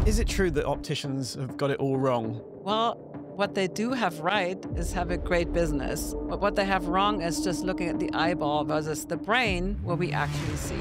Is it true that opticians have got it all wrong? Well, what they do have right is have a great business. But what they have wrong is just looking at the eyeball versus the brain where we actually see.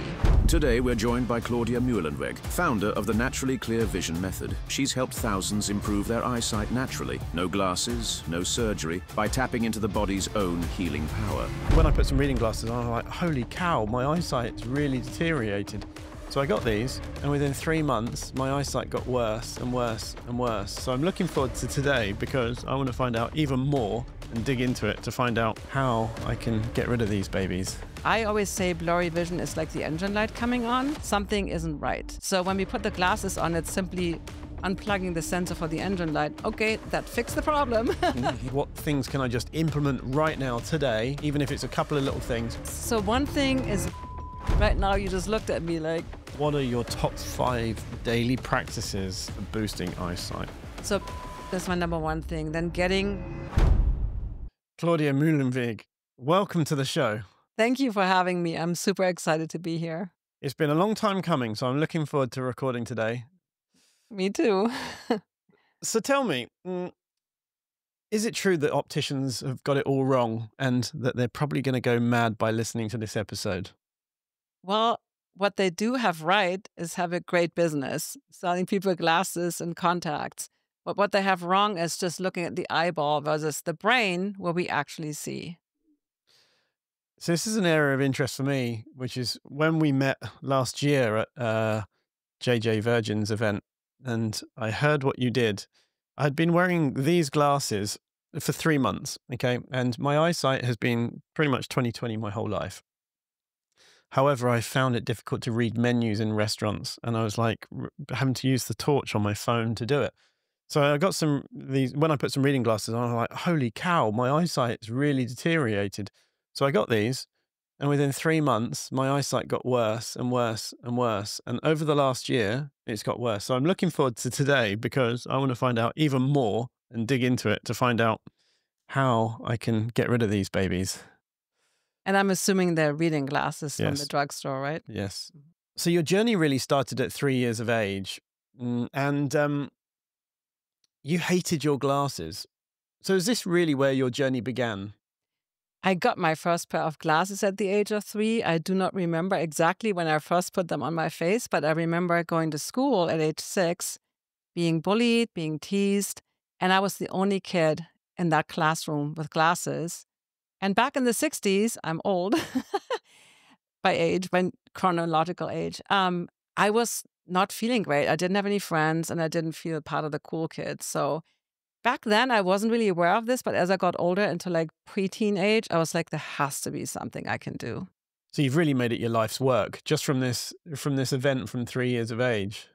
Today, we're joined by Claudia Muehlenweg, founder of the Naturally Clear Vision Method. She's helped thousands improve their eyesight naturally. No glasses, no surgery, by tapping into the body's own healing power. When I put some reading glasses on, I'm like, holy cow, my eyesight's really deteriorated. So I got these, and within 3 months, my eyesight got worse and worse and worse. So I'm looking forward to today because I want to find out even more and dig into it to find out how I can get rid of these babies. I always say blurry vision is like the engine light coming on. Something isn't right. So when we put the glasses on, it's simply unplugging the sensor for the engine light. Okay, that fixed the problem. What things can I just implement right now, today, even if it's a couple of little things? So one thing is, right now you just looked at me like, what are your top 5 daily practices for boosting eyesight? so that's my number one thing. Then Claudia Muehlenweg, welcome to the show. thank you for having me. I'm super excited to be here. It's been a long time coming, so I'm looking forward to recording today. Me too. So tell me, is it true that opticians have got it all wrong and that they're probably going to go mad by listening to this episode? Well, what they do have right is have a great business, selling people glasses and contacts. But what they have wrong is just looking at the eyeball versus the brain where we actually see. So this is an area of interest for me, which is when we met last year at JJ Virgin's event, and I heard what you did. I'd been wearing these glasses for 3 months, okay? And my eyesight has been pretty much 20/20 my whole life. However, I found it difficult to read menus in restaurants, and I was like having to use the torch on my phone to do it. So I got these, when I put some reading glasses on, I'm like, holy cow, my eyesight's really deteriorated. So I got these, and within 3 months, my eyesight got worse and worse and worse. And over the last year, it's got worse. So I'm looking forward to today because I want to find out even more and dig into it to find out how I can get rid of these babies. And I'm assuming they're reading glasses from the Yes. drugstore, right? Yes. So your journey really started at 3 years of age, and you hated your glasses. So is this really where your journey began? I got my first pair of glasses at the age of 3. I do not remember exactly when I first put them on my face, but I remember going to school at age 6, being bullied, being teased, and I was the only kid in that classroom with glasses. And back in the 60s, I'm old by age, by chronological age, I was not feeling great. I didn't have any friends and I didn't feel part of the cool kids. So back then, I wasn't really aware of this, but as I got older into like preteen age, I was like, there has to be something I can do. So you've really made it your life's work just from this event from 3 years of age.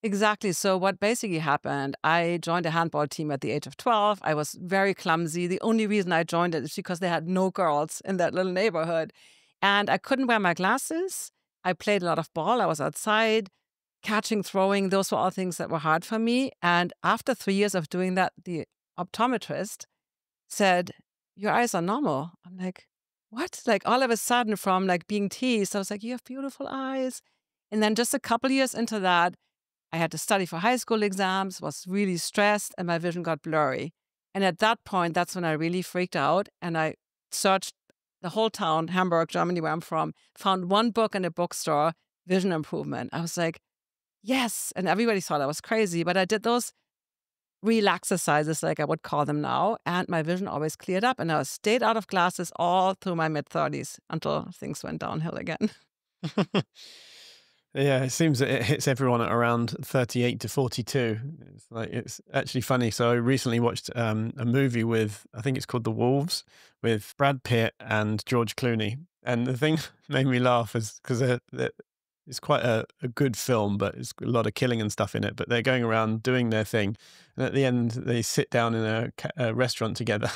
Exactly. So what basically happened, I joined a handball team at the age of 12. I was very clumsy. The only reason I joined it is because they had no girls in that little neighborhood. And I couldn't wear my glasses. I played a lot of ball. I was outside, catching, throwing. Those were all things that were hard for me. And after 3 years of doing that, the optometrist said, your eyes are normal. I'm like, what? Like all of a sudden from like being teased, I was like, you have beautiful eyes. And then just a couple years into that, I had to study for high school exams, was really stressed, and my vision got blurry. And at that point, that's when I really freaked out. And I searched the whole town, Hamburg, Germany, where I'm from, found one book in a bookstore, Vision Improvement. I was like, yes. And everybody thought I was crazy. But I did those real exercises, like I would call them now, and my vision always cleared up. And I stayed out of glasses all through my mid-30s until things went downhill again. Yeah, it seems that it hits everyone at around 38 to 42. It's actually funny. So I recently watched a movie with, I think it's called The Wolves, with Brad Pitt and George Clooney. And the thing made me laugh is because it's quite a good film, but it's a lot of killing and stuff in it. But they're going around doing their thing. And at the end, they sit down in a restaurant together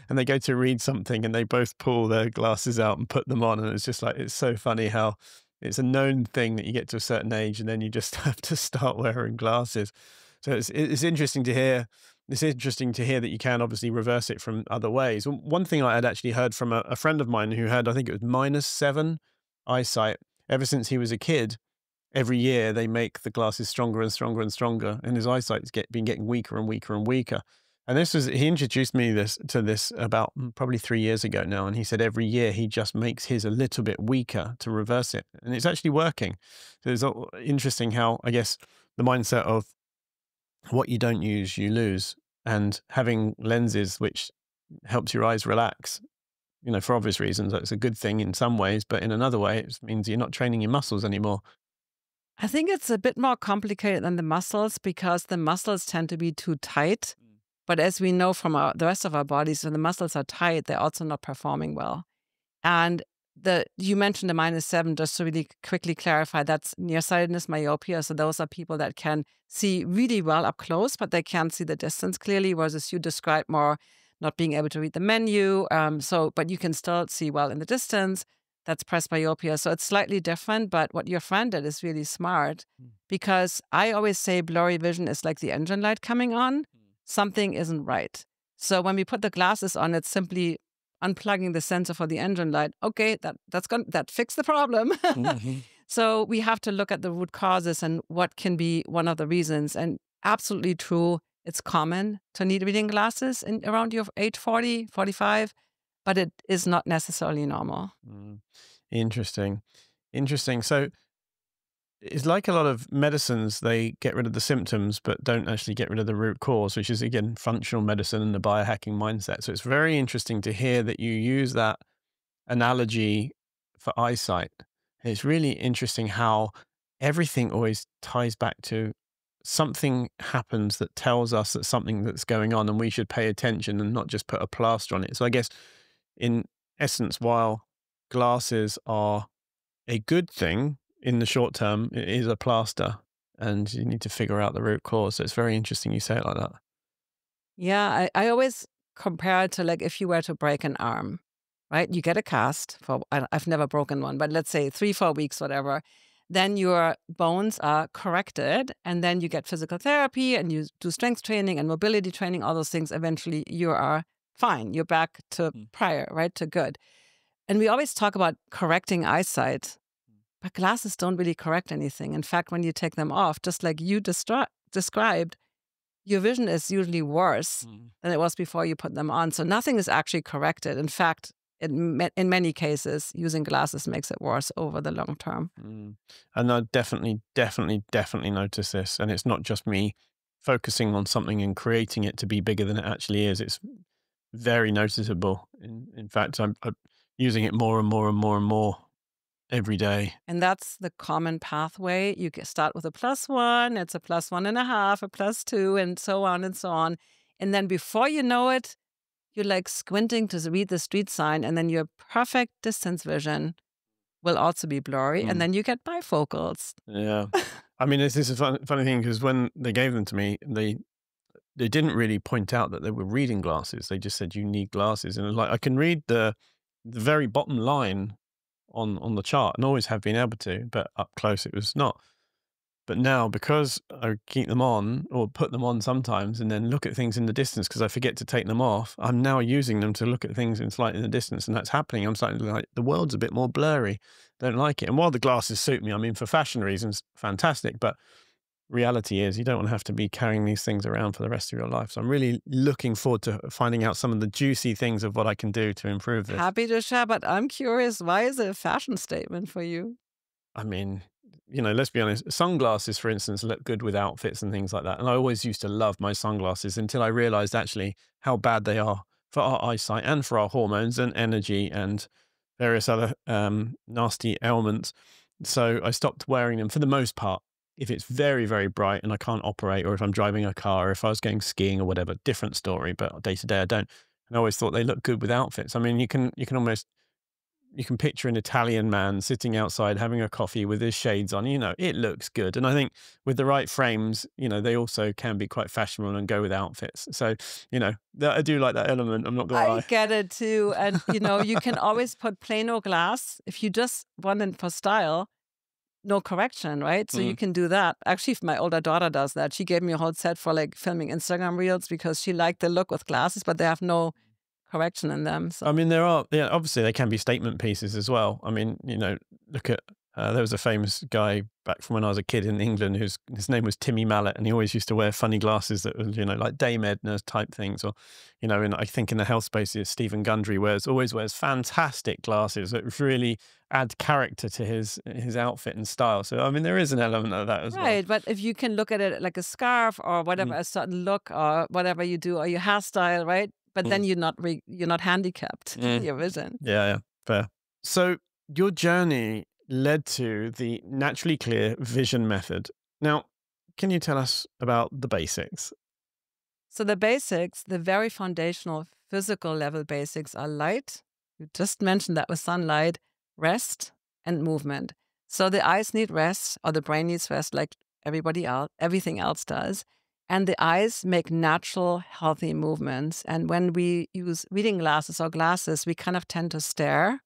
and they go to read something and they both pull their glasses out and put them on. And it's just like, it's so funny how it's a known thing that you get to a certain age and then you just have to start wearing glasses. So it's interesting to hear. It's interesting to hear that you can obviously reverse it from other ways. One thing I had actually heard from a friend of mine who had, I think it was -7 eyesight ever since he was a kid. every year they make the glasses stronger and stronger and stronger, and his eyesight's been getting weaker and weaker and weaker. And he introduced me to this about probably 3 years ago now, and he said every year he just makes his a little bit weaker to reverse it, and it's actually working. So it's interesting how, I guess, the mindset of what you don't use, you lose, and having lenses which helps your eyes relax, for obvious reasons, that's a good thing in some ways, but in another way, it means you're not training your muscles anymore. I think it's a bit more complicated than the muscles because the muscles tend to be too tight. But as we know from the rest of our bodies, when the muscles are tight, they're also not performing well. And you mentioned the -7, just to really quickly clarify, that's nearsightedness, myopia. So those are people that can see really well up close, but they can't see the distance clearly, versus you described more not being able to read the menu. But you can still see well in the distance. That's presbyopia. So it's slightly different, but what your friend did is really smart because I always say blurry vision is like the engine light coming on. Something isn't right. So when we put the glasses on, it's simply unplugging the sensor for the engine light. Okay, that fixed the problem. So we have to look at the root causes and what can be one of the reasons. And absolutely true, it's common to need reading glasses around your age 40, 45, but it is not necessarily normal. Interesting. So it's like a lot of medicines, they get rid of the symptoms, but don't actually get rid of the root cause, which is, again, functional medicine and the biohacking mindset. So it's very interesting to hear that you use that analogy for eyesight. It's really interesting how everything always ties back to something happens that tells us that something that's going on and we should pay attention and not just put a plaster on it. So I guess in essence, while glasses are a good thing in the short term, it is a plaster and you need to figure out the root cause. So it's very interesting you say it like that. Yeah, I always compare it to like if you were to break an arm, right? You get a cast I've never broken one, but let's say 3-4 weeks, whatever. Then your bones are corrected and then you get physical therapy and you do strength training and mobility training, all those things. Eventually you are fine. You're back to prior, right? To good. And we always talk about correcting eyesight, but glasses don't really correct anything. In fact, when you take them off, just like you described, your vision is usually worse than it was before you put them on. So nothing is actually corrected. In fact, in many cases, using glasses makes it worse over the long term. And I definitely notice this. And it's not just me focusing on something and creating it to be bigger than it actually is. It's very noticeable. In fact, I'm using it more and more and more and more every day. And that's the common pathway. You start with a +1, it's a +1.5, a +2, and so on and so on. And then before you know it, you're like squinting to read the street sign, and then your perfect distance vision will also be blurry, and then you get bifocals. Yeah. I mean, this is a funny thing because when they gave them to me, they didn't really point out that they were reading glasses. They just said, you need glasses. And like, I can read the very bottom line on the chart and always have been able to, but up close it was not. But now, because I keep them on or put them on sometimes and then look at things in the distance because I forget to take them off, I'm now using them to look at things slightly in the distance, and that's happening. I'm starting to like, the world's a bit more blurry. Don't like it. And while the glasses suit me, I mean, for fashion reasons, fantastic. But reality is you don't want to have to be carrying these things around for the rest of your life. So I'm really looking forward to finding out some of the juicy things of what I can do to improve this. Happy to share, but I'm curious, why is it a fashion statement for you? I mean, let's be honest, sunglasses, for instance, look good with outfits and things like that. And I always used to love my sunglasses until I realized actually how bad they are for our eyesight and for our hormones and energy and various other nasty ailments. So I stopped wearing them for the most part. If it's very, very bright and I can't operate, or if I'm driving a car, or if I was going skiing or whatever, different story, but day to day I don't. And I always thought they look good with outfits. I mean, you can picture an Italian man sitting outside having a coffee with his shades on, it looks good. And I think with the right frames, they also can be quite fashionable and go with outfits. So, I do like that element. I'm not going to lie. I get it too. And, you can always put plano glass if you just want it for style. No correction, right? So you can do that. Actually, my older daughter does that. She gave me a whole set for like filming Instagram reels because she liked the look with glasses, but they have no correction in them. So. I mean, obviously they can be statement pieces as well. I mean, look at There was a famous guy back from when I was a kid in England his name was Timmy Mallet, and he always used to wear funny glasses that were, like Dame Edna type things, or, I think in the health space, Stephen Gundry always wears fantastic glasses that really add character to his outfit and style. So, I mean, there is an element of that as well. Right, but if you can look at it like a scarf or whatever, Mm, a certain look or whatever you do, or your hairstyle, right? But then mm, you're not handicapped, mm. your vision. Yeah, yeah, fair. So your journey led to the naturally clear vision method. Now, can you tell us about the basics? So the basics, the very foundational physical level basics are light. You just mentioned that with sunlight, rest, and movement. So the eyes need rest, or the brain needs rest, like everybody else, everything else does. And the eyes make natural, healthy movements. And when we use reading glasses or glasses, we kind of tend to stare.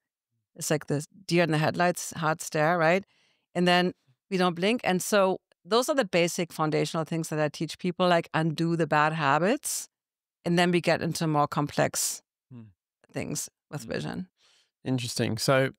It's like the deer in the headlights, hard stare, right? And then we don't blink. And so those are the basic foundational things that I teach people, like undo the bad habits. And then we get into more complex Mm, things with mm. vision. Interesting. So,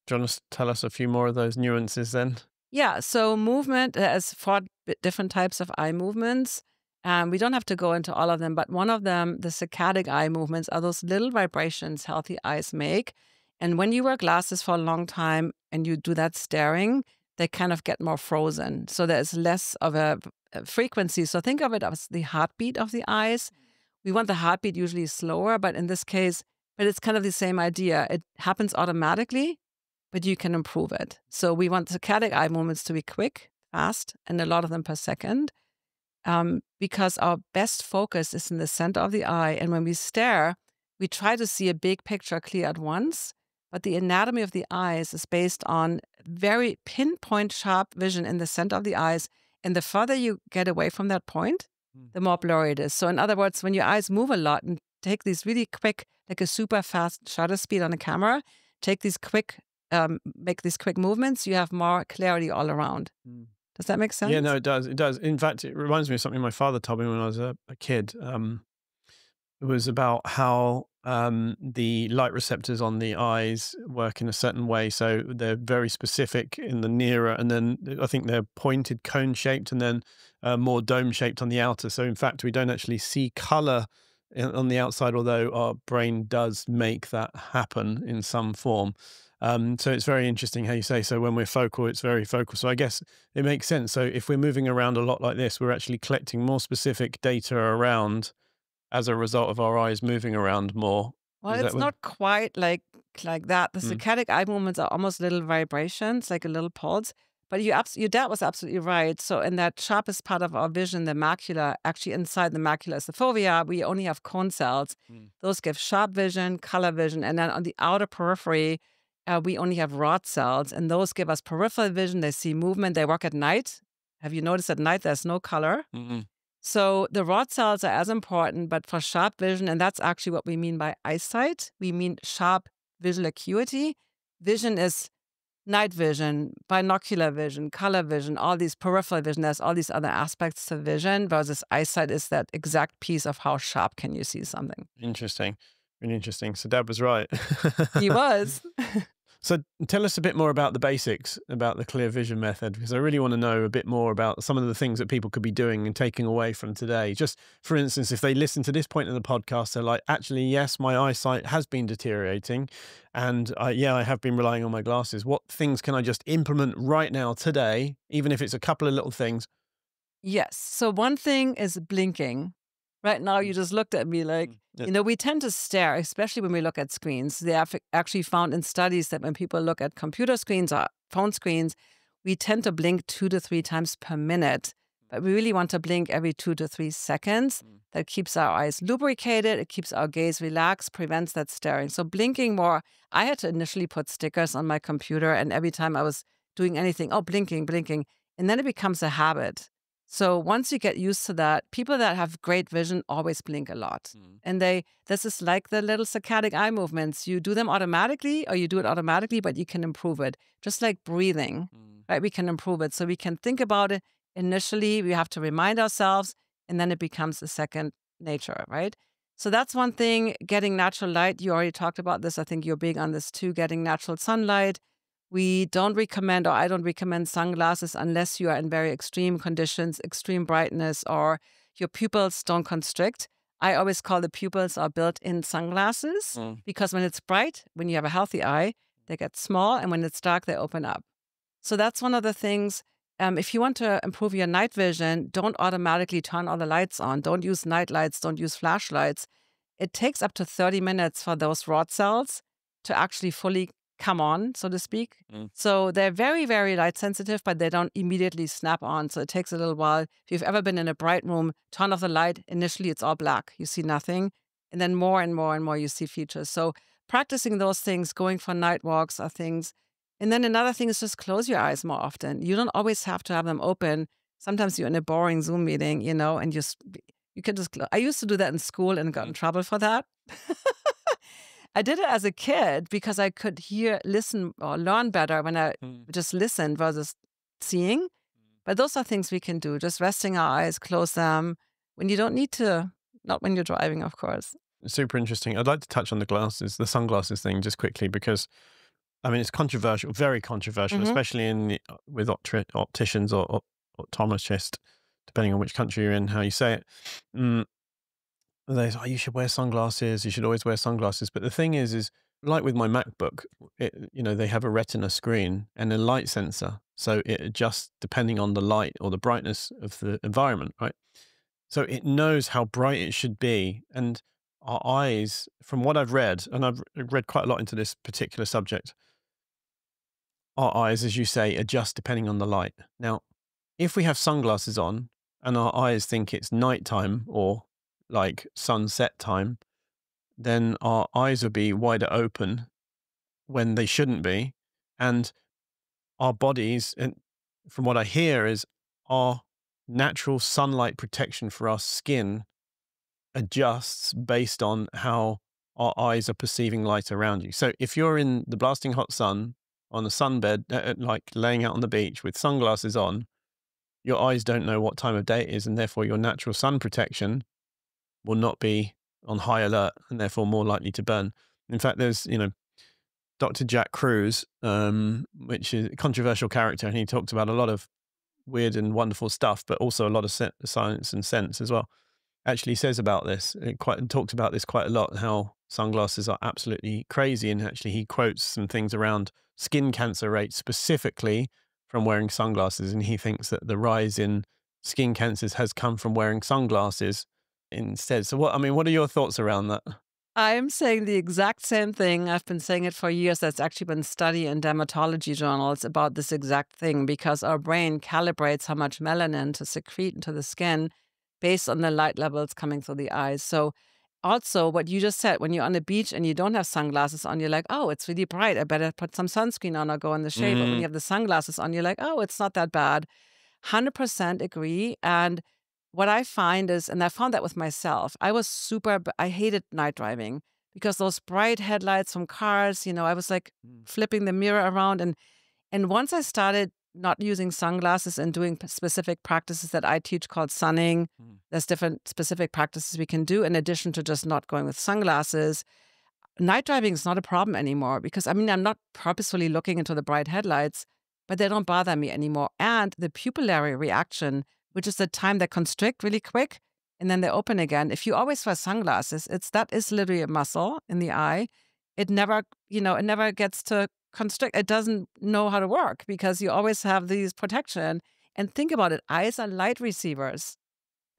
do you want to tell us a few more of those nuances then? Yeah, so movement has four different types of eye movements. We don't have to go into all of them, but one of them, the saccadic eye movements, are those little vibrations healthy eyes make. And when you wear glasses for a long time and you do that staring, they kind of get more frozen. So there's less of a frequency. So think of it as the heartbeat of the eyes. We want the heartbeat usually slower, but in this case, but it's kind of the same idea. It happens automatically, but you can improve it. So we want saccadic eye movements to be quick, fast, and a lot of them per second, because our best focus is in the center of the eye. And when we stare, we try to see a big picture clear at once. But the anatomy of the eyes is based on very pinpoint sharp vision in the center of the eyes. And the further you get away from that point, Mm. the more blurry it is. So, in other words, when your eyes move a lot and take these really quick, like a super fast shutter speed on a camera, take these quick make these quick movements, you have more clarity all around. Mm. Does that make Yeah, sense? no, it does. It does. In fact, it reminds me of something my father told me when I was a kid. It was about how the light receptors on the eyes work in a certain way. So they're very specific in the nearer, and then I think they're pointed cone shaped, and then more dome shaped on the outer. So in fact, we don't actually see color on the outside, although our brain does make that happen in some form. So it's very interesting how you say, so when we're focal, it's very focal. So I guess it makes sense. So if we're moving around a lot like this, we're actually collecting more specific data around as a result of our eyes moving around more. Well, Is that it's what? not quite like that. The Mm, saccadic eye movements are almost little vibrations, like a little pulse. But your dad was absolutely right. So in that sharpest part of our vision, the macula, actually inside the macula is the fovea. We only have cone cells. mm, Those give sharp vision, color vision, and then on the outer periphery, we only have rod cells, and those give us peripheral vision. They see movement. They work at night. Have you noticed at night there's no color? mm, So the rod cells are as important, but for sharp vision, and that's actually what we mean by eyesight, we mean sharp visual acuity. Vision is night vision, binocular vision, color vision, all these peripheral vision. There's all these other aspects to vision, versus eyesight is that exact piece of how sharp can you see something. interesting. Really interesting. So Dad was right. He was. So tell us a bit more about the basics about the clear vision method, because I really want to know a bit more about some of the things that people could be doing and taking away from today. Just for instance, if they listen to this point in the podcast, they're like, actually, yes, my eyesight has been deteriorating, and I have been relying on my glasses. What things can I just implement right now today, even if it's a couple of little things? Yes. So one thing is blinking. Right now, you Mm, just looked at me like, mm, yeah, we tend to stare, especially when we look at screens. They have actually found in studies that when people look at computer screens or phone screens, we tend to blink 2 to 3 times per minute. But we really want to blink every 2 to 3 seconds. mm, That keeps our eyes lubricated. It keeps our gaze relaxed, prevents that staring. So blinking more. I had to initially put stickers on my computer, and every time I was doing anything, oh, blinking, blinking. And then it becomes a habit. So once you get used to that, people that have great vision always blink a lot. mm, And this is like the little saccadic eye movements. You do them automatically, or you do it automatically, but you can improve it. Just like breathing, mm. right? We can improve it. So we can think about it initially. We have to remind ourselves, and then it becomes a second nature, right? So that's one thing. Getting natural light. You already talked about this. I think you're big on this too, getting natural sunlight. We don't recommend, or I don't recommend sunglasses unless you are in very extreme conditions, extreme brightness, or your pupils don't constrict. I always call the pupils our built-in sunglasses Mm. because when it's bright, when you have a healthy eye, they get small, and when it's dark, they open up. So that's one of the things. If you want to improve your night vision, don't automatically turn all the lights on. Don't use night lights. Don't use flashlights. It takes up to 30 minutes for those rod cells to actually fully come on, so to speak. Mm. So they're very, very light sensitive, but they don't immediately snap on. So it takes a little while. If you've ever been in a bright room, turn off the light. Initially, it's all black. You see nothing. And then more and more and more, you see features. So practicing those things, going for night walks are things. And then another thing is just close your eyes more often. You don't always have to have them open. Sometimes you're in a boring Zoom meeting, and you can just. I used to do that in school and got in trouble for that. I did it as a kid because I could hear, listen, or learn better when I just listened versus seeing. But those are things we can do. Just resting our eyes, close them when you don't need to. Not when you're driving, of course. Super interesting. I'd like to touch on the sunglasses thing just quickly because I mean, it's controversial, very controversial, Mhm. especially with opticians or optometrists, depending on which country you're in, how you say it. Mm, they say, oh, you should wear sunglasses. You should always wear sunglasses. But the thing is like with my MacBook, they have a Retina screen and a light sensor, so it adjusts depending on the light or the brightness of the environment, right? So it knows how bright it should be, and our eyes, from what I've read, and I've read quite a lot into this particular subject, our eyes, as you say, adjust depending on the light. Now, if we have sunglasses on and our eyes think it's nighttime or like sunset time, then our eyes will be wider open when they shouldn't be. And our bodies, and from what I hear, is our natural sunlight protection for our skin adjusts based on how our eyes are perceiving light around you. So if you're in the blasting hot sun on a sunbed, like laying out on the beach with sunglasses on, your eyes don't know what time of day it is, and therefore your natural sun protection will not be on high alert and therefore more likely to burn. In fact, there's, Dr. Jack Kruse, which is a controversial character, and he talked about a lot of weird and wonderful stuff, but also a lot of science and sense as well. Actually says about this, talked about this quite a lot, how sunglasses are absolutely crazy. And actually he quotes some things around skin cancer rates specifically from wearing sunglasses. And he thinks that the rise in skin cancers has come from wearing sunglasses instead. So what are your thoughts around that? I'm saying the exact same thing. I've been saying it for years. That's actually been studied in dermatology journals about this exact thing because our brain calibrates how much melanin to secrete into the skin based on the light levels coming through the eyes. So, also, what you just said, when you're on the beach and you don't have sunglasses on, you're like, oh, it's really bright. I better put some sunscreen on or go in the shade. But when you have the sunglasses on, you're like, oh, it's not that bad. 100% agree. And what I find is, and I found that with myself, I hated night driving because those bright headlights from cars, I was like flipping the mirror around. And once I started not using sunglasses and doing specific practices that I teach called sunning, there's different specific practices we can do in addition to just not going with sunglasses. Night driving is not a problem anymore because I'm not purposefully looking into the bright headlights, but they don't bother me anymore. And the pupillary reaction, which is the time they constrict really quick and then they open again. If you always wear sunglasses, that is literally a muscle in the eye. It never gets to constrict. It doesn't know how to work because you always have these protection. And think about it, eyes are light receivers.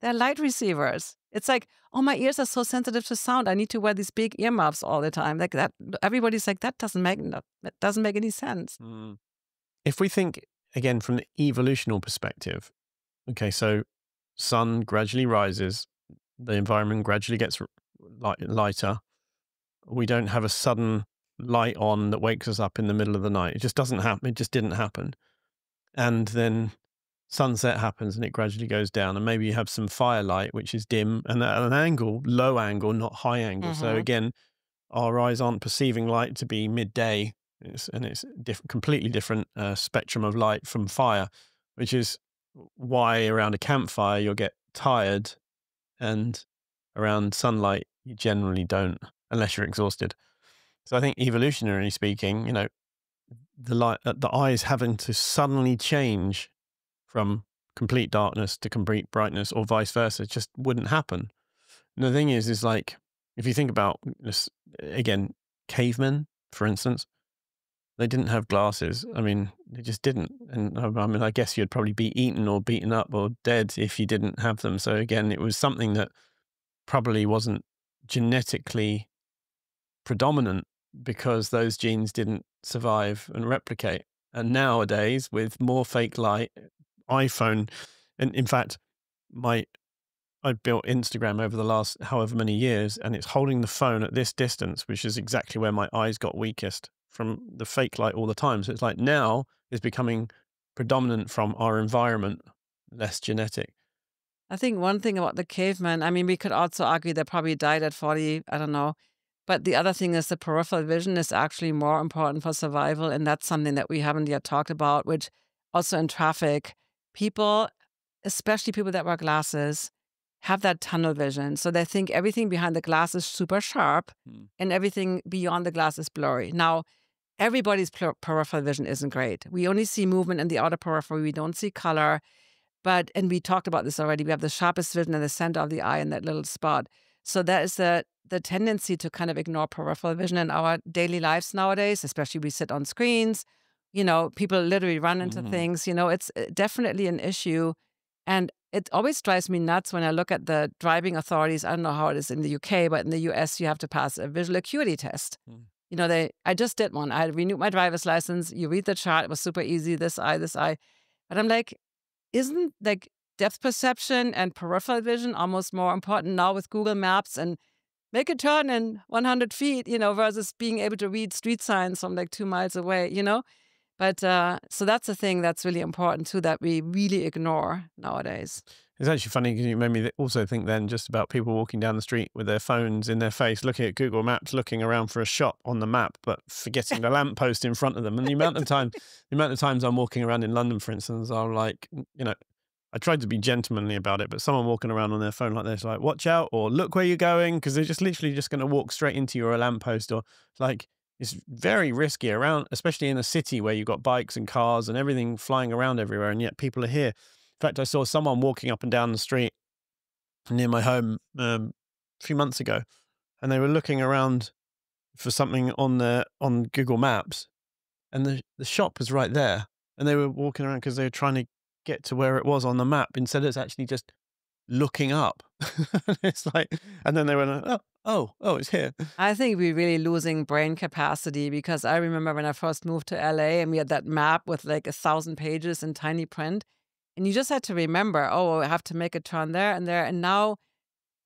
They're light receivers. It's like, oh, my ears are so sensitive to sound. I need to wear these big earmuffs all the time. Like that, everybody's like, that doesn't make any sense. If we think again from the evolutional perspective, okay, so sun gradually rises, the environment gradually gets lighter. We don't have a sudden light on that wakes us up in the middle of the night. It just doesn't happen. It just didn't happen. And then sunset happens and it gradually goes down. And maybe you have some firelight, which is dim and at an angle, low angle, not high angle. So again, our eyes aren't perceiving light to be midday. It's completely different spectrum of light from fire, which is why around a campfire you'll get tired and around sunlight you generally don't, unless you're exhausted. So I think evolutionarily speaking, the eyes having to suddenly change from complete darkness to complete brightness or vice versa. It just wouldn't happen. And the thing is like, if you think about this, again, cavemen, for instance, they didn't have glasses. I mean, they just didn't. And I mean, I guess you'd probably be eaten or beaten up or dead if you didn't have them. So again, it was something that probably wasn't genetically predominant because those genes didn't survive and replicate. And nowadays, with more fake light, iPhone, and in fact, I've built Instagram over the last however many years, and it's holding the phone at this distance, which is exactly where my eyes got weakest from the fake light all the time. So it's like now is becoming predominant from our environment, less genetic. I think one thing about the cavemen, I mean, we could also argue they probably died at 40, I don't know. But the other thing is the peripheral vision is actually more important for survival. And that's something that we haven't yet talked about, which also in traffic, people, especially people that wear glasses, have that tunnel vision. So they think everything behind the glass is super sharp and everything beyond the glass is blurry. Now, everybody's peripheral vision isn't great. We only see movement in the outer periphery. We don't see color. But, and we talked about this already, we have the sharpest vision in the center of the eye in that little spot. So that is the tendency to kind of ignore peripheral vision in our daily lives nowadays, especially we sit on screens. You know, people literally run into things. You know, it's definitely an issue. And it always drives me nuts when I look at the driving authorities. I don't know how it is in the UK, but in the US, you have to pass a visual acuity test. You know, I just did one. I had renewed my driver's license. You read the chart. It was super easy. This eye, this eye. But I'm like, isn't like depth perception and peripheral vision almost more important now with Google Maps and make a turn in 100 feet, you know, versus being able to read street signs from like 2 miles away, you know? But so that's a thing that's really important too that we really ignore nowadays. It's actually funny because you made me also think then just about people walking down the street with their phones in their face, looking at Google Maps, looking around for a shop on the map, but forgetting the lamppost in front of them. And the amount of times I'm walking around in London, for instance, I'm like, you know, I tried to be gentlemanly about it, but someone walking around on their phone like this, like, watch out, or look where you're going, because they're just literally just going to walk straight into you or a lamppost, or like, it's very risky around, especially in a city where you've got bikes and cars and everything flying around everywhere, and yet people are here. In fact, I saw someone walking up and down the street near my home a few months ago, and they were looking around for something on Google Maps, and the shop was right there, and they were walking around because they were trying to get to where it was on the map instead of it's actually just looking up. It's like, and then they went, oh, it's here. I think we're really losing brain capacity because I remember when I first moved to LA and we had that map with like 1,000 pages in tiny print. And you just had to remember, oh, I have to make a turn there and there. And now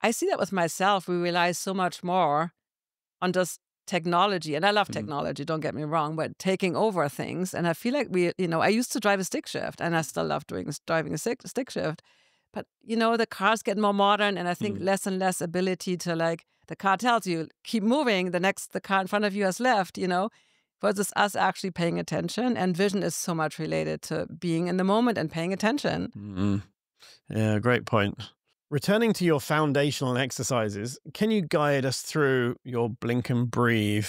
I see that with myself. We rely so much more on just technology. And I love technology, don't get me wrong, but taking over things. And I feel like I used to drive a stick shift and I still love driving a stick shift. But, you know, the cars get more modern and I think less and less ability to like, the car tells you, keep moving, the car in front of you has left, you know, versus us actually paying attention. And vision is so much related to being in the moment and paying attention. Yeah, great point. Returning to your foundational exercises, can you guide us through your blink and breathe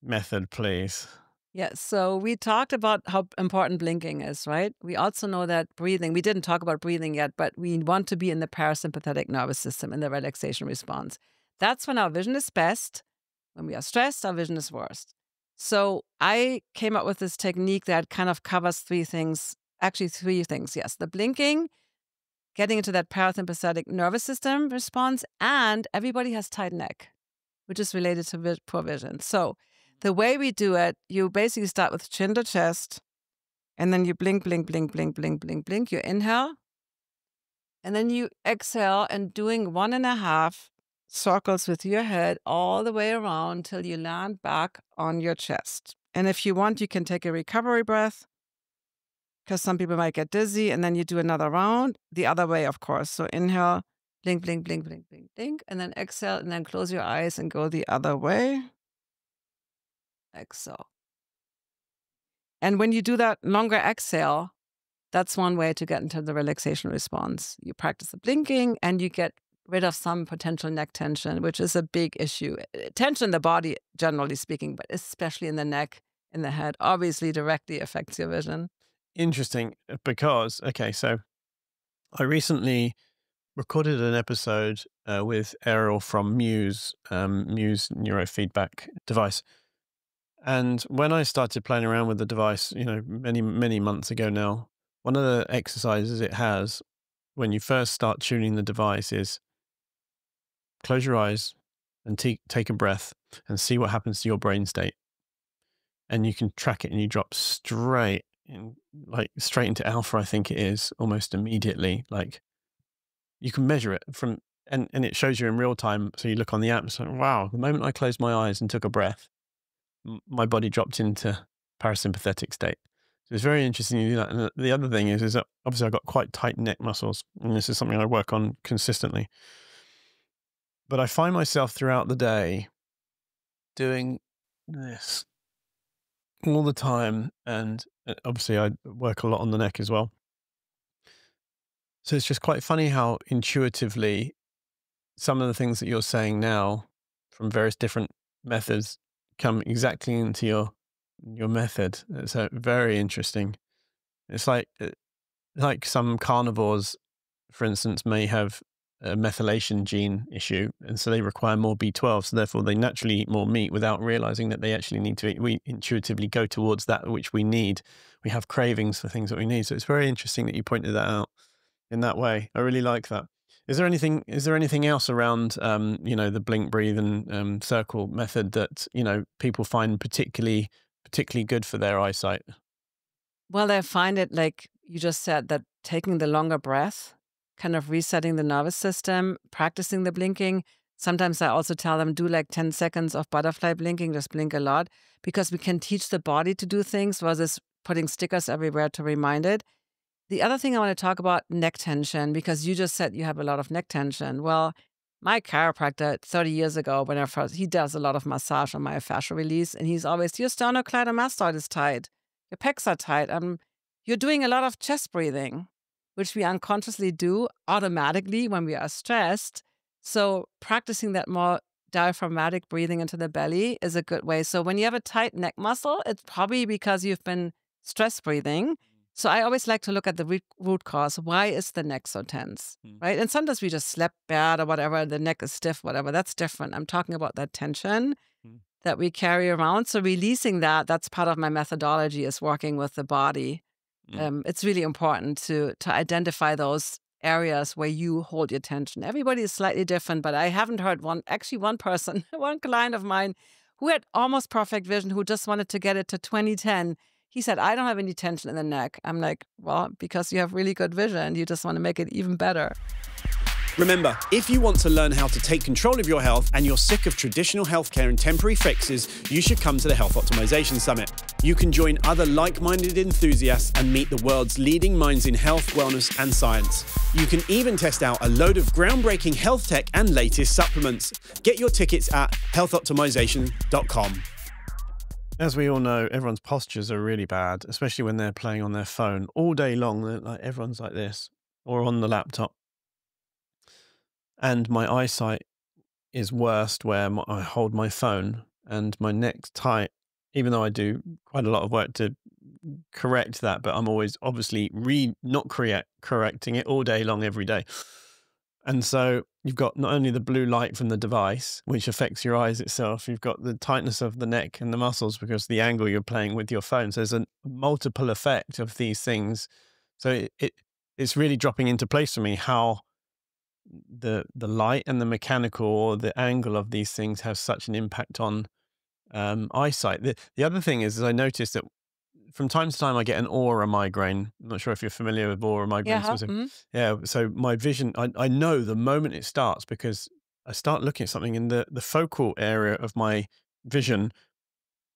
method, please? Yeah, so we talked about how important blinking is, right? We also know that breathing, we didn't talk about breathing yet, but we want to be in the parasympathetic nervous system in the relaxation response. That's when our vision is best. When we are stressed, our vision is worst. So I came up with this technique that kind of covers three things. Yes, the blinking, getting into that parasympathetic nervous system response, and everybody has tight neck, which is related to poor vision. So the way we do it, you basically start with chin to chest, and then you blink, blink, blink, blink, blink, blink, blink. You inhale, and then you exhale, and doing 1.5 circles with your head all the way around till you land back on your chest. And if you want, you can take a recovery breath, because some people might get dizzy, and then you do another round, the other way, of course. So inhale, blink, blink, blink, blink, blink, blink, and then exhale, and then close your eyes and go the other way. Exhale. And when you do that longer exhale, that's one way to get into the relaxation response. You practice the blinking and you get rid of some potential neck tension, which is a big issue. Tension in the body, generally speaking, but especially in the neck, in the head obviously directly affects your vision. Interesting, because, okay, so I recently recorded an episode with Errol from Muse neurofeedback device. And when I started playing around with the device, many, many months ago now, one of the exercises it has when you first start tuning the device is close your eyes and take a breath and see what happens to your brain state. And you can track it and you drop straight into alpha, I think it is, almost immediately. Like you can measure it and it shows you in real time. So you look on the app and say, wow, the moment I closed my eyes and took a breath, my body dropped into parasympathetic state. So it's very interesting to do that. And the other thing is that obviously I've got quite tight neck muscles, and this is something I work on consistently. But I find myself throughout the day doing this all the time. And obviously I work a lot on the neck as well. So it's just quite funny how intuitively some of the things that you're saying now from various different methods come exactly into your method. It's very interesting. It's like some carnivores, for instance, may have a methylation gene issue, and so they require more B12. So therefore, they naturally eat more meat without realizing that they actually need to eat. We intuitively go towards that which we need. We have cravings for things that we need. So it's very interesting that you pointed that out in that way. I really like that. Is there anything else around, the blink, breathe, and circle method that people find particularly good for their eyesight? Well, I find it like you just said that taking the longer breath, kind of resetting the nervous system, practicing the blinking. Sometimes I also tell them do like 10 seconds of butterfly blinking, just blink a lot, because we can teach the body to do things versus putting stickers everywhere to remind it. The other thing I want to talk about, neck tension, because you just said you have a lot of neck tension. Well, my chiropractor 30 years ago, he does a lot of massage on my fascia release, and he's always, your sternocleidomastoid is tight, your pecs are tight. You're doing a lot of chest breathing, which we unconsciously do automatically when we are stressed. So practicing that more diaphragmatic breathing into the belly is a good way. So when you have a tight neck muscle, it's probably because you've been stress breathing. So I always like to look at the root cause. Why is the neck so tense, right? And sometimes we just slept bad or whatever, the neck is stiff, whatever. That's different. I'm talking about that tension that we carry around. So releasing that's part of my methodology, is working with the body. It's really important to identify those areas where you hold your tension. Everybody is slightly different, but I haven't heard one person, one client of mine who had almost perfect vision, who just wanted to get it to 20/10. He said, I don't have any tension in the neck. I'm like, well, because you have really good vision. You just want to make it even better. Remember, if you want to learn how to take control of your health and you're sick of traditional healthcare and temporary fixes, you should come to the Health Optimization Summit. You can join other like-minded enthusiasts and meet the world's leading minds in health, wellness, and science. You can even test out a load of groundbreaking health tech and latest supplements. Get your tickets at healthoptimization.com. As we all know, everyone's postures are really bad, especially when they're playing on their phone all day long. Everyone's like this, or on the laptop. And my eyesight is worst where I hold my phone and my neck's tight, even though I do quite a lot of work to correct that, but I'm always obviously not correcting it all day long, every day. And so you've got not only the blue light from the device, which affects your eyes itself, you've got the tightness of the neck and the muscles because of the angle you're playing with your phone. So there's a multiple effect of these things. So it's really dropping into place for me how the light and the mechanical or the angle of these things have such an impact on eyesight. The other thing is I noticed that from time to time I get an aura migraine. I'm not sure if you're familiar with aura migraines. Yeah. So my vision, I know the moment it starts because I start looking at something and the focal area of my vision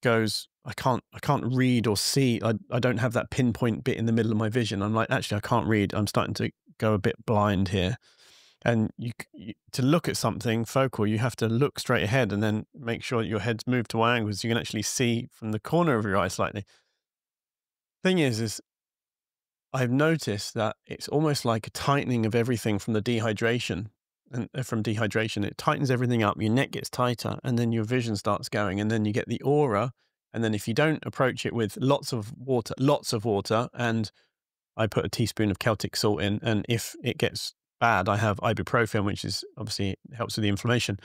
goes, I can't read or see. I don't have that pinpoint bit in the middle of my vision. I'm like, actually, I can't read. I'm starting to go a bit blind here. And to look at something focal, you have to look straight ahead and then make sure your head's moved to one angle so you can actually see from the corner of your eye slightly. Thing is I've noticed that it's almost like a tightening of everything from the dehydration. And from dehydration, it tightens everything up. Your neck gets tighter and then your vision starts going. And then you get the aura And then if you don't approach it with lots of water, and I put a teaspoon of Celtic salt in, and if it gets bad, I have ibuprofen, which is obviously helps with the inflammation.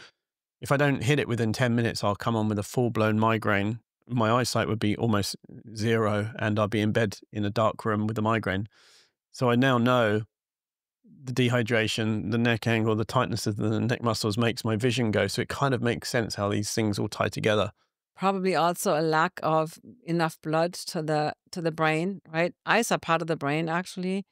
If I don't hit it within 10 minutes, I'll come on with a full-blown migraine. My eyesight would be almost zero, and I'll be in bed in a dark room with a migraine. So I now know the dehydration, the neck angle, the tightness of the neck muscles makes my vision go. So it kind of makes sense how these things all tie together. Probably also a lack of enough blood to the brain, right? Eyes are part of the brain actually.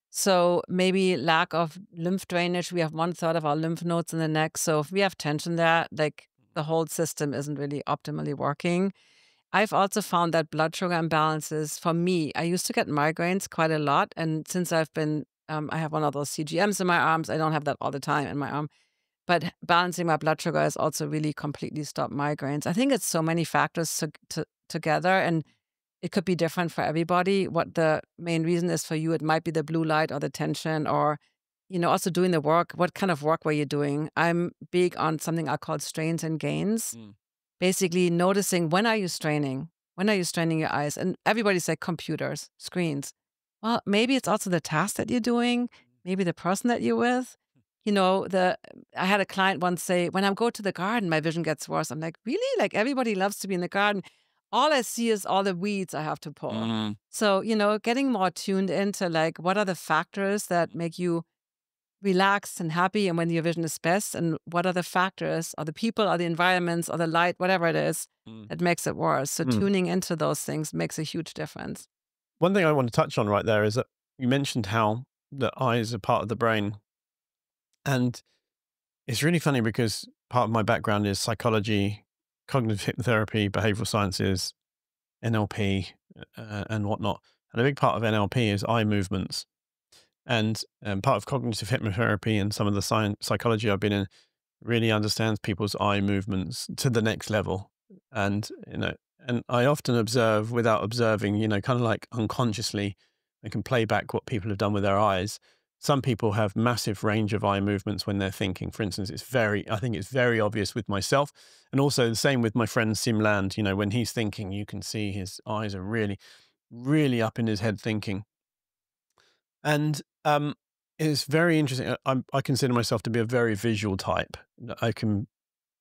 So maybe lack of lymph drainage. We have 1/3 of our lymph nodes in the neck. So if we have tension there, like the whole system isn't really optimally working. I've also found that blood sugar imbalances for me, I used to get migraines quite a lot. And since I have one of those CGMs in my arms, I don't have that all the time in my arm. But balancing my blood sugar has also really completely stopped migraines. I think it's so many factors together, and it could be different for everybody. What the main reason is for you, it might be the blue light or the tension, or also doing the work. What kind of work were you doing? I'm big on something I call strains and gains. Basically, noticing when are you straining? When are you straining your eyes? And everybody's like computers, screens. Well, maybe it's also the task that you're doing, maybe the person that you're with. I had a client once say, when I go to the garden, my vision gets worse. I'm like, really? Like everybody loves to be in the garden. All I see is all the weeds I have to pull. So, getting more tuned into like, what are the factors that make you relaxed and happy and when your vision is best, and what are the factors or the people or the environments or the light, whatever it is, that makes it worse. So tuning into those things makes a huge difference. One thing I want to touch on right there is that you mentioned how the eyes are part of the brain. And it's really funny because part of my background is psychology, cognitive hypnotherapy, behavioral sciences, NLP, and whatnot. And a big part of NLP is eye movements. And part of cognitive hypnotherapy and some of the psychology I've been in really understands people's eye movements to the next level. And, and I often observe without observing, kind of like unconsciously, I can play back what people have done with their eyes. Some people have massive range of eye movements when they're thinking. For instance, I think it's very obvious with myself, and also the same with my friend Sim Land. When he's thinking, you can see his eyes are really, really up in his head thinking. And it's very interesting. I consider myself to be a very visual type. I can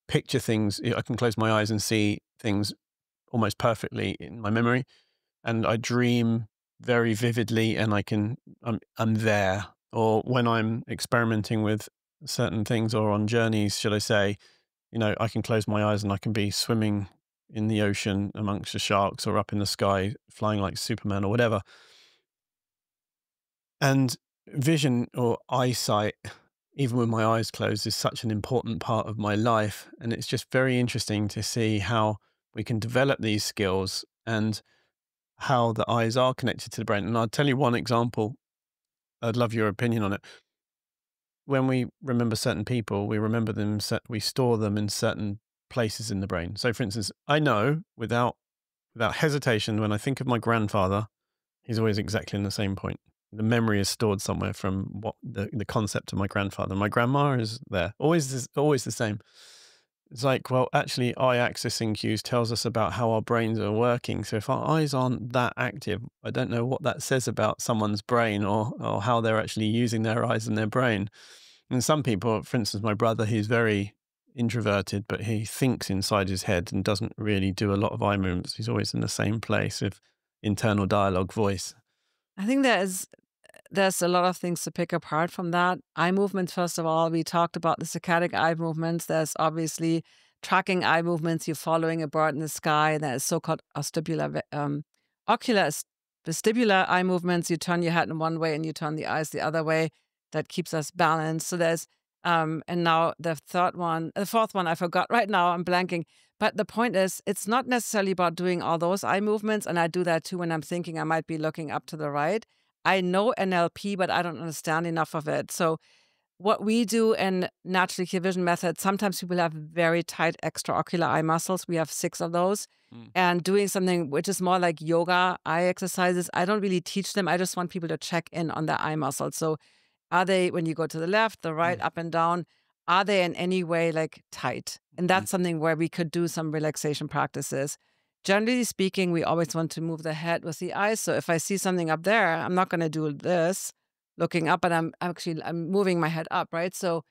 picture things. I can close my eyes and see things almost perfectly in my memory, and I dream very vividly, and I'm there. Or when I'm experimenting with certain things or on journeys, should I say, I can close my eyes and I can be swimming in the ocean amongst the sharks or up in the sky flying like Superman or whatever. And vision or eyesight, even with my eyes closed, is such an important part of my life. And it's just very interesting to see how we can develop these skills and how the eyes are connected to the brain. And I'll tell you one example. I'd love your opinion on it. When we remember certain people, we remember them, we store them in certain places in the brain. So for instance, I know without hesitation, when I think of my grandfather, he's always exactly in the same point. The memory is stored somewhere from what the concept of my grandfather. My grandma is there, always the same. It's like, well, actually, eye accessing cues tells us about how our brains are working. So if our eyes aren't that active, I don't know what that says about someone's brain or how they're actually using their eyes and their brain. And some people, for instance, my brother, he's very introverted, but he thinks inside his head and doesn't really do a lot of eye movements. He's always in the same place with internal dialogue voice. I think there's a lot of things to pick apart from that. Eye movements, first of all, we talked about the saccadic eye movements. There's obviously tracking eye movements. You're following a bird in the sky. There's so-called ocular vestibular eye movements. You turn your head in one way and you turn the eyes the other way. That keeps us balanced. So there's, and now the fourth one, I forgot right now. I'm blanking. But the point is, it's not necessarily about doing all those eye movements. And I do that too when I'm thinking I might be looking up to the right. I know NLP, but I don't understand enough of it. So what we do in naturally clear vision method, sometimes people have very tight extraocular eye muscles. We have 6 of those. And doing something which is more like yoga eye exercises, I don't really teach them. I just want people to check in on their eye muscles. So are they, when you go to the left, the right, up and down, are they in any way like tight? And that's something where we could do some relaxation practices. generally speaking, we always want to move the head with the eyes. So if I see something up there, I'm not going to do this, looking up, but I'm moving my head up, right? So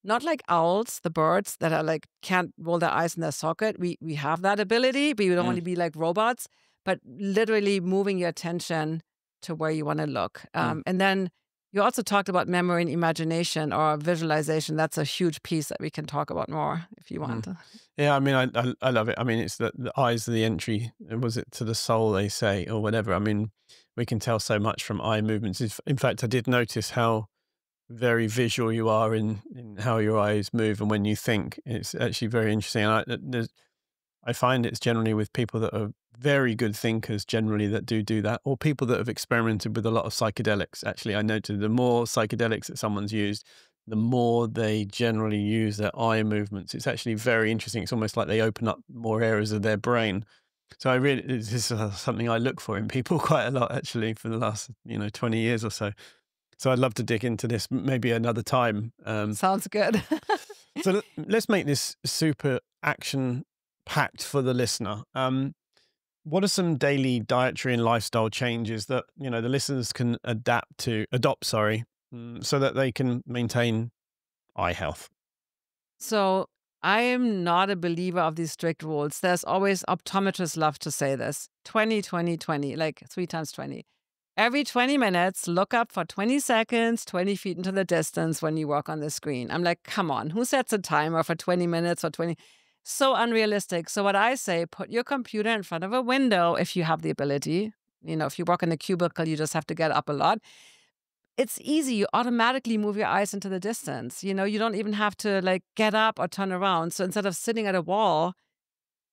not like owls, the birds that are like can't roll their eyes in their socket. We have that ability, but you don't want to be like robots, but literally moving your attention to where you want to look. And then you also talked about memory and imagination or visualization. That's a huge piece that we can talk about more if you want. Yeah, I mean, I love it. I mean, it's the eyes are the entry. Was it to the soul, they say, or whatever? I mean, we can tell so much from eye movements. In fact, I did notice how very visual you are in how your eyes move and when you think. It's actually very interesting. I find it's generally with people that are very good thinkers, generally that do that, or people that have experimented with a lot of psychedelics. Actually, I noted the more psychedelics that someone's used, the more they generally use their eye movements. It's actually very interesting. It's almost like they open up more areas of their brain. So this is something I look for in people quite a lot, actually, for the last 20 years or so. So I'd love to dig into this maybe another time. Sounds good. So let's make this super action packed for the listener. What are some daily dietary and lifestyle changes that the listeners can adopt, so that they can maintain eye health? So I am not a believer of these strict rules. There's always optometrists love to say this 20, 20, 20, like 3 times 20. Every 20 minutes, look up for 20 seconds, 20 feet into the distance when you work on the screen. I'm like, come on, who sets a timer for 20 minutes or 20? So unrealistic. So what I say, put your computer in front of a window if you have the ability. If you work in a cubicle, you just have to get up a lot. It's easy. You automatically move your eyes into the distance. You don't even have to like get up or turn around. So instead of sitting at a wall,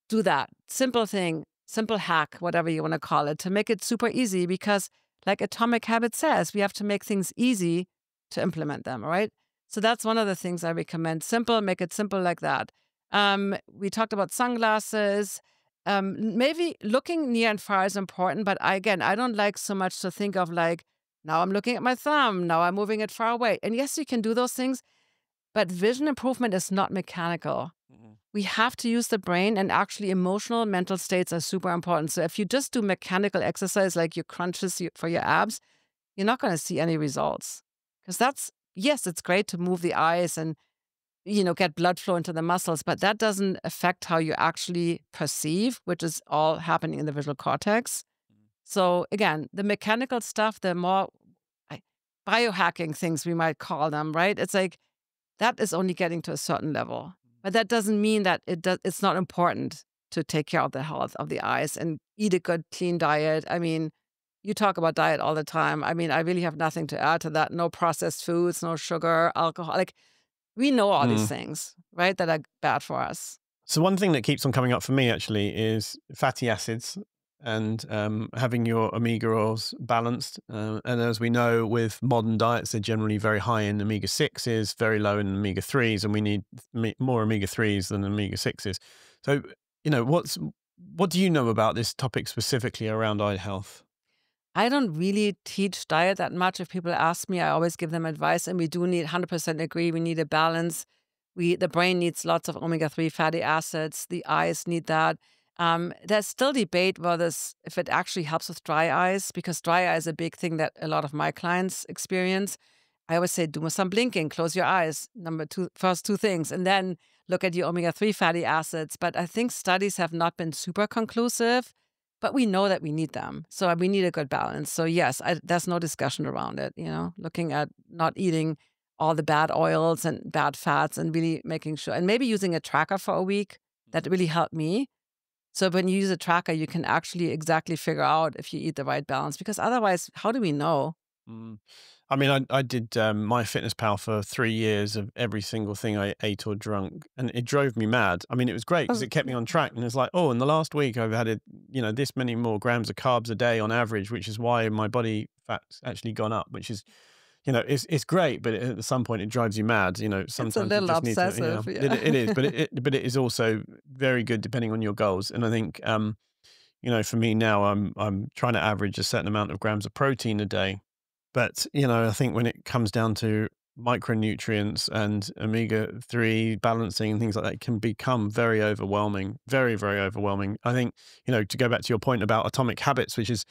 do that. Simple thing, simple hack, whatever you want to call it, to make it super easy because like Atomic Habit says, we have to make things easy to implement them, right? So that's one of the things I recommend. Simple, make it simple like that. We talked about sunglasses. Maybe looking near and far is important, but I don't like so much to think of like, now I'm looking at my thumb, now I'm moving it far away. And yes, you can do those things, but vision improvement is not mechanical. We have to use the brain, and actually emotional mental states are super important. So if you just do mechanical exercise like your crunches for your abs, you're not going to see any results. Because yes, it's great to move the eyes and, get blood flow into the muscles, but that doesn't affect how you actually perceive, which is all happening in the visual cortex. So again, the mechanical stuff, the more biohacking things we might call them, right? It's like that is only getting to a certain level. But that doesn't mean that it's not important to take care of the health of the eyes and eat a good, clean diet. I mean, you talk about diet all the time. I mean, I really have nothing to add to that. No processed foods, no sugar, alcohol. Like, we know all these things, right, that are bad for us. So one thing that keeps on coming up for me actually is fatty acids and having your omega oils balanced. And as we know, with modern diets, they're generally very high in omega-6s, very low in omega-3s, and we need more omega-3s than omega-6s. So, what do you know about this topic specifically around eye health? I don't really teach diet that much. If people ask me, I always give them advice, and we do need 100% agree. We need a balance. The brain needs lots of omega-3 fatty acids. The eyes need that. There's still debate if it actually helps with dry eyes, because dry eye is a big thing that a lot of my clients experience. I always say, do some blinking, close your eyes, first 2 things, and then look at your omega-3 fatty acids. But I think studies have not been super conclusive, but we know that we need them. So we need a good balance. So yes, there's no discussion around it, looking at not eating all the bad oils and bad fats and really making sure, and maybe using a tracker for a week. That really helped me. So when you use a tracker, you can actually exactly figure out if you eat the right balance, because otherwise, how do we know? I mean, I did MyFitnessPal for 3 years of every single thing I ate or drunk, and it drove me mad. I mean, it was great because it kept me on track, and it's like, oh, in the last week I've had this many more grams of carbs a day on average, which is why my body fat's actually gone up, which is, it's great, but at some point it drives you mad. Sometimes It's a little you just obsessive. need to, Yeah. it is, but it is also very good depending on your goals. And I think, for me now, I'm trying to average a certain amount of grams of protein a day. But, I think when it comes down to micronutrients and omega-3 balancing and things like that can become very overwhelming, very, very overwhelming. I think, to go back to your point about Atomic Habits, which is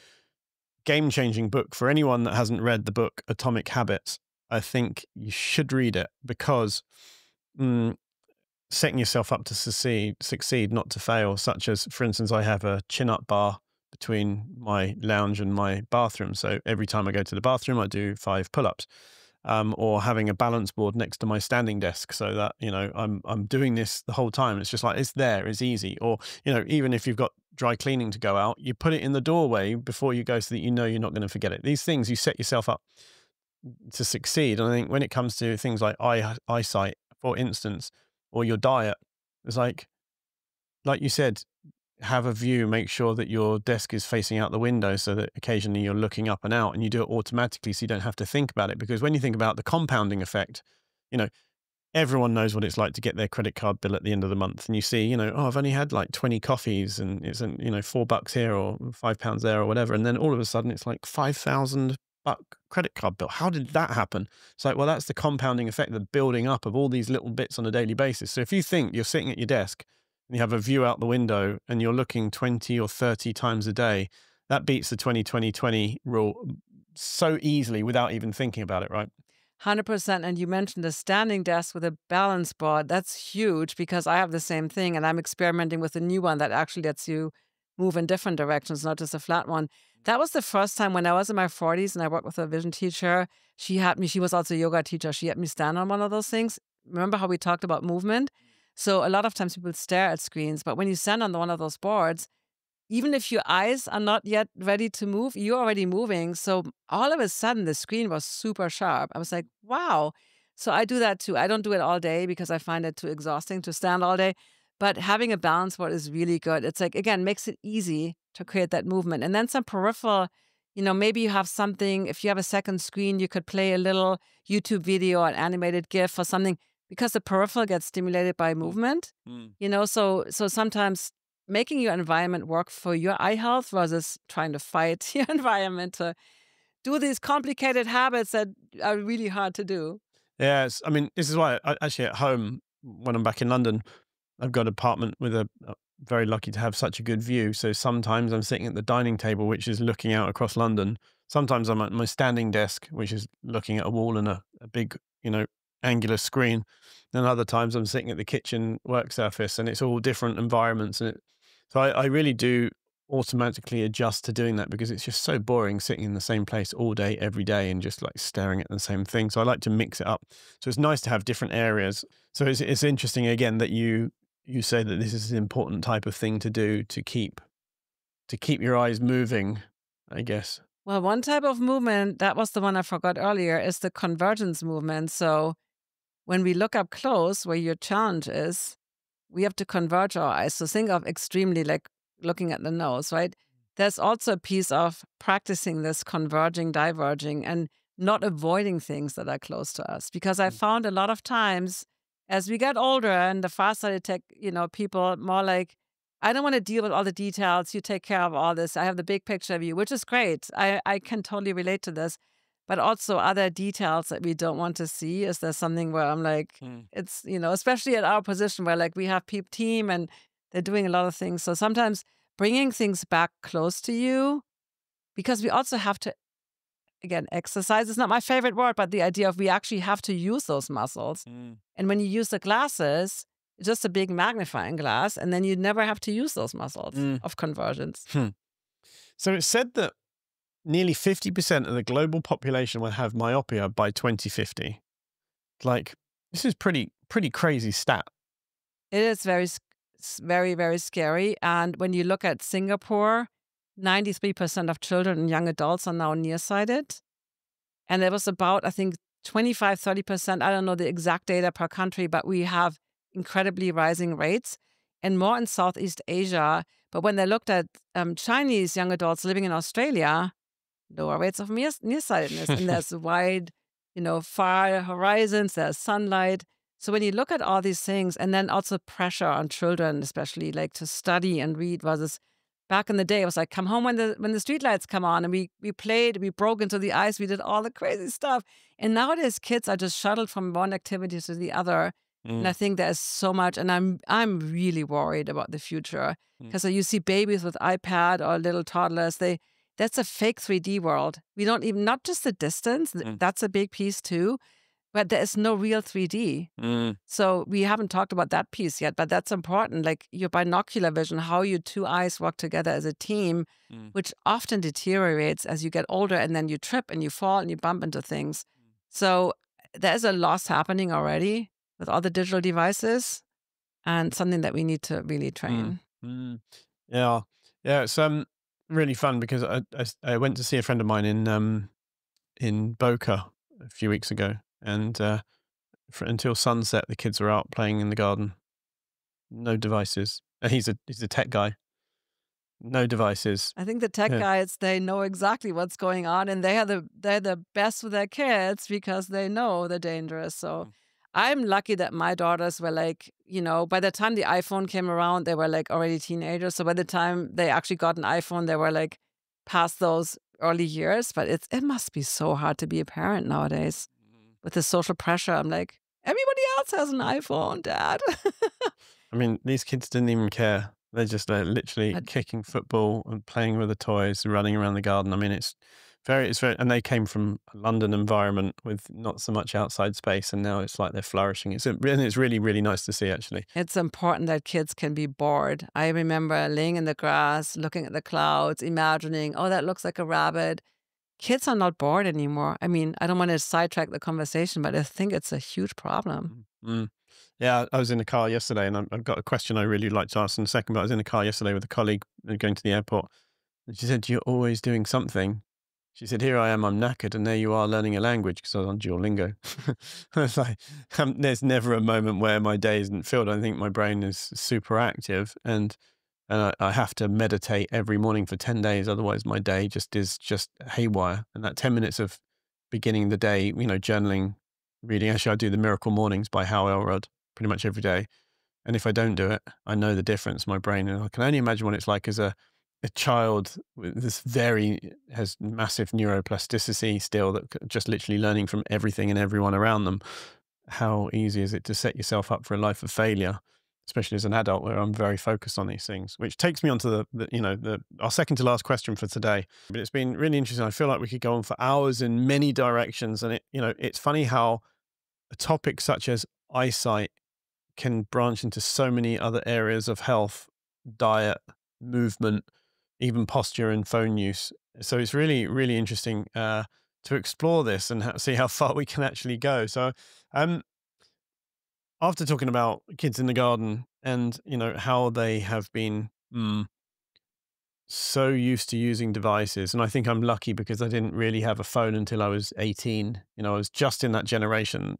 game-changing book for anyone that hasn't read the book Atomic Habits, I think you should read it because setting yourself up to succeed, not to fail, such as, for instance, I have a chin-up bar between my lounge and my bathroom. So every time I go to the bathroom, I do 5 pull-ups. Or having a balance board next to my standing desk so that, I'm doing this the whole time. It's just like, it's there, it's easy. Or, even if you've got dry cleaning to go out, you put it in the doorway before you go so that you're not going to forget it. These things, you set yourself up to succeed. And I think when it comes to things like eyesight, for instance, or your diet, it's like you said, have a view, make sure that your desk is facing out the window so that occasionally you're looking up and out, and you do it automatically so you don't have to think about it. Because when you think about the compounding effect, everyone knows what it's like to get their credit card bill at the end of the month and you see, oh, I've only had like 20 coffees and it's, $4 here or £5 there or whatever. And then all of a sudden it's like $5,000 credit card bill. How did that happen? It's like, well, that's the compounding effect, the building up of all these little bits on a daily basis. So if you think you're sitting at your desk and you have a view out the window and you're looking 20 or 30 times a day, that beats the 20-20-20 rule so easily without even thinking about it, right? 100%. And you mentioned the standing desk with a balance board. That's huge because I have the same thing and I'm experimenting with a new one that actually lets you move in different directions, not just a flat one. That was the first time when I was in my 40s and I worked with a vision teacher. She was also a yoga teacher. She had me stand on one of those things. Remember how we talked about movement? So a lot of times people stare at screens, but when you stand on one of those boards, even if your eyes are not yet ready to move, you're already moving. So all of a sudden, the screen was super sharp. I was like, wow. So I do that too. I don't do it all day because I find it too exhausting to stand all day. But having a balance board is really good. It's like, again, makes it easy to create that movement. And then some peripheral, maybe you have something, if you have a second screen, you could play a little YouTube video, an animated GIF or something, because the peripheral gets stimulated by movement. So sometimes making your environment work for your eye health versus trying to fight your environment to do these complicated habits that are really hard to do. Yes. I mean, this is why actually at home, when I'm back in London, I've got an apartment with very lucky to have such a good view. So sometimes I'm sitting at the dining table, which is looking out across London. Sometimes I'm at my standing desk, which is looking at a wall and a big, angular screen. And other times I'm sitting at the kitchen work surface and it's all different environments. So I really do automatically adjust to doing that because it's just so boring sitting in the same place all day, every day, and just like staring at the same thing. So I like to mix it up. So it's nice to have different areas. So it's interesting again that you say that this is an important type of thing to do to keep your eyes moving, I guess. Well, one type of movement, that was the one I forgot earlier, is the convergence movement. So when we look up close, where your challenge is, we have to converge our eyes. So think of extremely like looking at the nose, right? There's also a piece of practicing this converging, diverging, and not avoiding things that are close to us. Because I found a lot of times as we get older and the faster they take, people more like, I don't want to deal with all the details. You take care of all this. I have the big picture of you, which is great. I can totally relate to this. But also other details that we don't want to see. Is there something where I'm like, it's, especially at our position where like we have team and they're doing a lot of things. So sometimes bringing things back close to you, because we also have to, again, exercise is not my favorite word, but the idea of we actually have to use those muscles. And when you use the glasses, it's just a big magnifying glass, and then you never have to use those muscles of convergence. So it's said that nearly 50% of the global population will have myopia by 2050. Like, this is pretty crazy stat. It is very, very, very scary. And when you look at Singapore, 93% of children and young adults are now nearsighted. And there was about, I think, 25, 30%, I don't know the exact data per country, but we have incredibly rising rates and more in Southeast Asia. But when they looked at Chinese young adults living in Australia, lower rates of nearsightedness. And there's wide, far horizons, there's sunlight. So when you look at all these things, and then also pressure on children, especially like to study and read versus back in the day, it was like, come home when the street lights come on, and we played, we broke into the ice, we did all the crazy stuff. And nowadays, kids are just shuttled from one activity to the other. And I Mm, think there's so much, and I'm really worried about the future mm, because you see babies with iPad or little toddlers. That's a fake 3D world. We don't even not just the distance. mm, That's a big piece too, but there is no real 3D. mm, So we haven't talked about that piece yet, but that's important. Like your binocular vision, how your two eyes work together as a team, mm. which often deteriorates as you get older, and then you trip and you fall and you bump into things. So there's a loss happening already with all the digital devices, and something that we need to really Mm, train. mm. Yeah, yeah. It's really fun because I went to see a friend of mine in Boca a few weeks ago, and until sunset, the kids were out playing in the garden. No devices. And he's a tech guy. No devices. I think the tech Yeah. guys, they know exactly what's going on, and they're the best with their kids because they know they're dangerous. So Mm, I'm lucky that my daughters were like, by the time the iPhone came around, they were like already teenagers. So by the time they actually got an iPhone, they were like past those early years. But it must be so hard to be a parent nowadays mm. with the social pressure. I'm like, everybody else has an iPhone, Dad. I mean, these kids didn't even care. They're just literally But kicking football and playing with the toys, running around the garden. I mean, it's very, and they came from a London environment with not so much outside space, and now it's like they're flourishing. And it's really, really nice to see, actually. it's important that kids can be bored. I remember laying in the grass, looking at the clouds, imagining, oh, that looks like a rabbit. Kids are not bored anymore. I mean, I don't want to sidetrack the conversation, but I think it's a huge problem. Mm. Mm. Yeah, I was in the car yesterday, and I've got a question I really like to ask in a second. But I was in the car yesterday with a colleague going to the airport, and she said, "You're always doing something." She said, "Here I am, I'm knackered, and there you are learning a language," because I was on Duolingo. I was like, there's never a moment where my day isn't filled. I think my brain is super active, and I have to meditate every morning for 10 days. Otherwise, my day is just haywire. And that 10 minutes of beginning the day, journaling, reading. Actually, I do the Miracle Mornings by Hal Elrod pretty much every day. And if I don't do it, I know the difference. My brain, and I can only imagine what it's like as a child with has massive neuroplasticity still, that just literally learning from everything and everyone around them. How easy is it to set yourself up for a life of failure, especially as an adult, where I'm very focused on these things? Which takes me on to our second to last question for today. But it's been really interesting. I feel like we could go on for hours in many directions, and it's funny how a topic such as eyesight can branch into so many other areas of health, diet, movement, even posture and phone use. So it's really, really interesting to explore this and see how far we can actually go. So, um, after talking about kids in the garden and how they have been so used to using devices, and I think I'm lucky because I didn't really have a phone until I was 18. I was just in that generation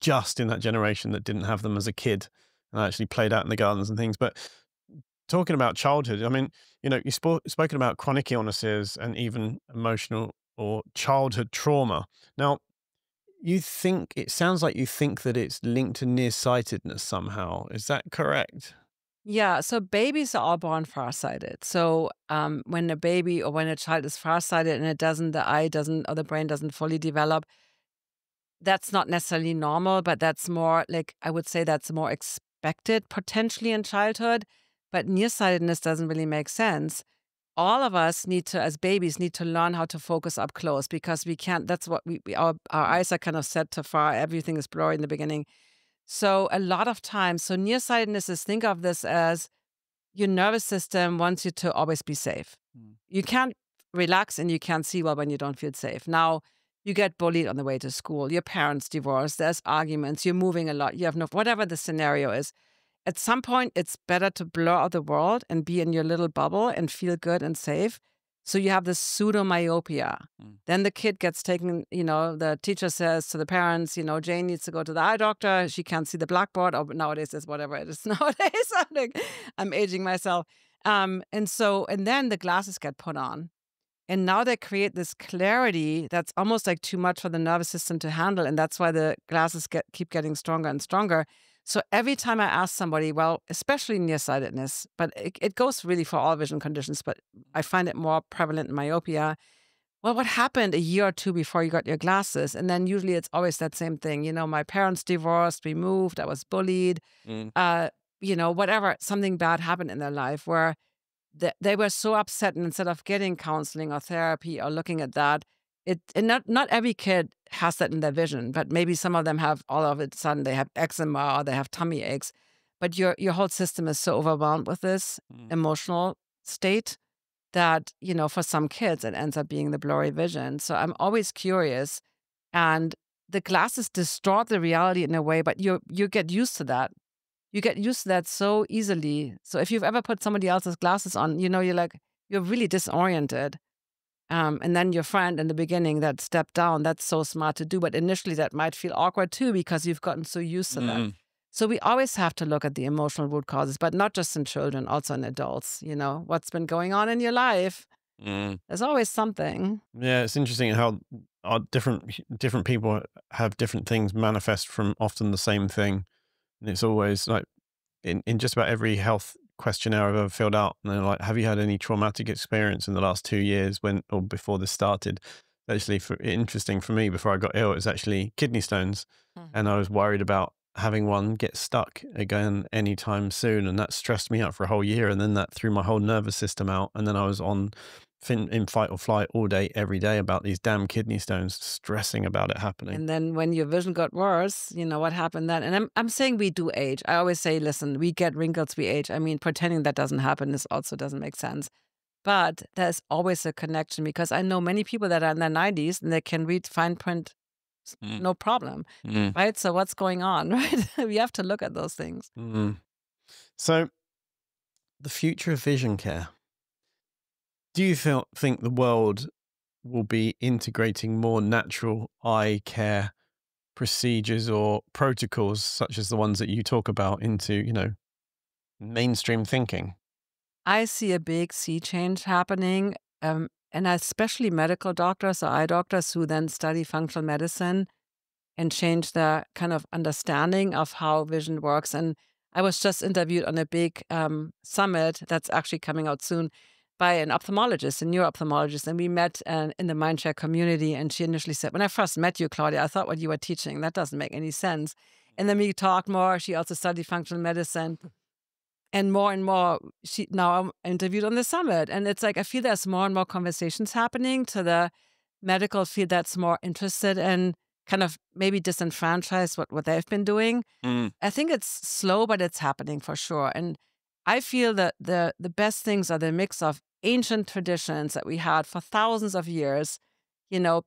that didn't have them as a kid, and I actually played out in the gardens and things. But talking about childhood, I mean, spoken about chronic illnesses and even emotional or childhood trauma. Now, it sounds like you think that it's linked to nearsightedness somehow. Is that correct? Yeah, so babies are all born farsighted. So when a baby or when a child is farsighted and the eye doesn't or the brain doesn't fully develop, that's not necessarily normal, but that's more like, I would say that's more expected potentially in childhood. But nearsightedness doesn't really make sense. All of us as babies, need to learn how to focus up close because we can't, that's what our eyes are kind of set to far. Everything is blurry in the beginning. So a lot of times, so nearsightedness is, think of this as your nervous system wants you to always be safe. Mm. You can't relax and you can't see well when you don't feel safe. Now, you get bullied on the way to school, your parents divorce, there's arguments, you're moving a lot, you have no, whatever the scenario is. At some point, it's better to blur out the world and be in your little bubble and feel good and safe. So you have this pseudo myopia. Mm. Then the kid gets taken, the teacher says to the parents, Jane needs to go to the eye doctor. She can't see the blackboard. Or nowadays it's whatever it is nowadays. I'm aging myself. And then the glasses get put on. And now they create this clarity that's almost like too much for the nervous system to handle. And that's why the glasses keep getting stronger and stronger. So every time I ask somebody, well, especially nearsightedness, but it goes really for all vision conditions, but I find it more prevalent in myopia. Well, what happened a year or two before you got your glasses? And then usually it's always that same thing. My parents divorced, we moved, I was bullied, Mm. uh, whatever, something bad happened in their life where they were so upset, and instead of getting counseling or therapy or looking at that, and not every kid has that in their vision, but maybe some of them have all of a sudden they have eczema or they have tummy aches, but your whole system is so overwhelmed with this Mm. emotional state that for some kids it ends up being the blurry vision. So I'm always curious, and the glasses distort the reality in a way, but you get used to that. You get used to that so easily. So if you've ever put somebody else's glasses on, you're really disoriented. And then your friend in the beginning that stepped down, that's so smart to do. But initially that might feel awkward too because you've gotten so used to that. Mm. So we always have to look at the emotional root causes, but not just in children, also in adults. What's been going on in your life? Mm. There's always something. Yeah, it's interesting how our different people have different things manifest from often the same thing. And it's always like in just about every health questionnaire I've ever filled out, and they're like, have you had any traumatic experience in the last 2 years when or before this started? Actually, interesting for me, before I got ill, it was actually kidney stones. Mhm. And I was worried about having one get stuck again anytime soon. And that stressed me out for a whole year. And then that threw my whole nervous system out. And then I was in fight or flight all day, every day about these damn kidney stones, stressing about it happening. And then when your vision got worse, what happened then? And I'm saying we do age. I always say, listen, we get wrinkles, we age. I mean, pretending that doesn't happen is also doesn't make sense. But there's always a connection because I know many people that are in their 90s and they can read fine print, Mm. no problem, Mm. right? So what's going on, right? We have to look at those things. Mm. So the future of vision care. Do you think the world will be integrating more natural eye care procedures or protocols, such as the ones that you talk about, into, mainstream thinking? I see a big sea change happening, and especially medical doctors or eye doctors who then study functional medicine and change their kind of understanding of how vision works. And I was just interviewed on a big summit that's actually coming out soon by an ophthalmologist, a neuro-ophthalmologist, and we met in the mindshare community. And she initially said, when I first met you, Claudia, I thought what you were teaching, that doesn't make any sense. And then we talked more. She also studied functional medicine. And more, she now I'm interviewed on the summit. And it's like I feel there's more and more conversations happening to the medical field that's more interested in kind of maybe disenfranchised what they've been doing. Mm. I think it's slow, but it's happening for sure. And I feel that the best things are the mix of ancient traditions that we had for thousands of years.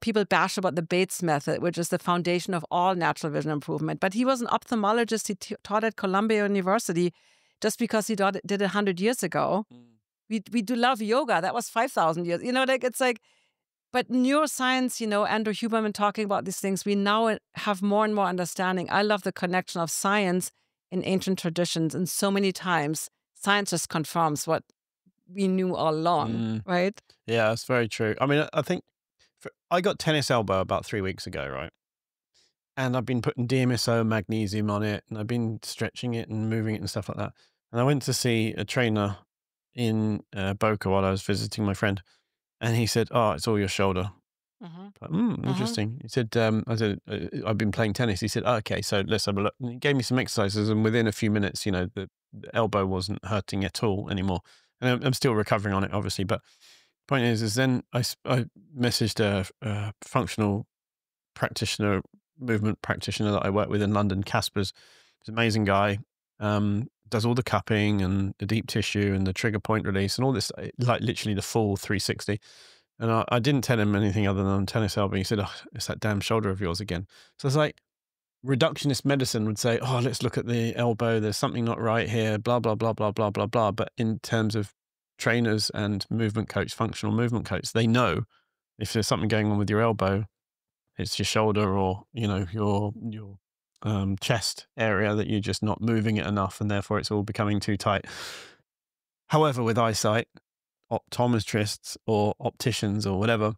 People bash about the Bates method, which is the foundation of all natural vision improvement. But he was an ophthalmologist. He taught at Columbia University just because he did it 100 years ago. We do love yoga. That was 5,000 years. It's like, but neuroscience, Andrew Huberman talking about these things, we now have more and more understanding. I love the connection of science in ancient traditions. And so many times, science just confirms what we knew all along, right? Yeah, that's very true. I mean, I think I got tennis elbow about 3 weeks ago, right? And I've been putting DMSO magnesium on it, and I've been stretching it and moving it and stuff like that. And I went to see a trainer in Boca while I was visiting my friend, and he said, "Oh, it's all your shoulder." Interesting. He said, I said, "I've been playing tennis." He said, "Oh, okay, so let's have a look." And he gave me some exercises, and within a few minutes, the elbow wasn't hurting at all anymore. And I'm still recovering on it, obviously. But point is then I messaged a functional practitioner, movement practitioner that I work with in London, Casper's. He's an amazing guy. Does all the cupping and the deep tissue and the trigger point release and all this, like literally the full 360. And I didn't tell him anything other than tennis elbow. He said, "Oh, it's that damn shoulder of yours again." So it's like reductionist medicine would say, "Oh, let's look at the elbow. There's something not right here, blah, blah, blah, blah, blah, blah, blah." But in terms of trainers and movement coach, functional movement coach, they know if there's something going on with your elbow, it's your shoulder or, your chest area that you're just not moving it enough, and therefore it's all becoming too tight. However, with eyesight, optometrists or opticians or whatever,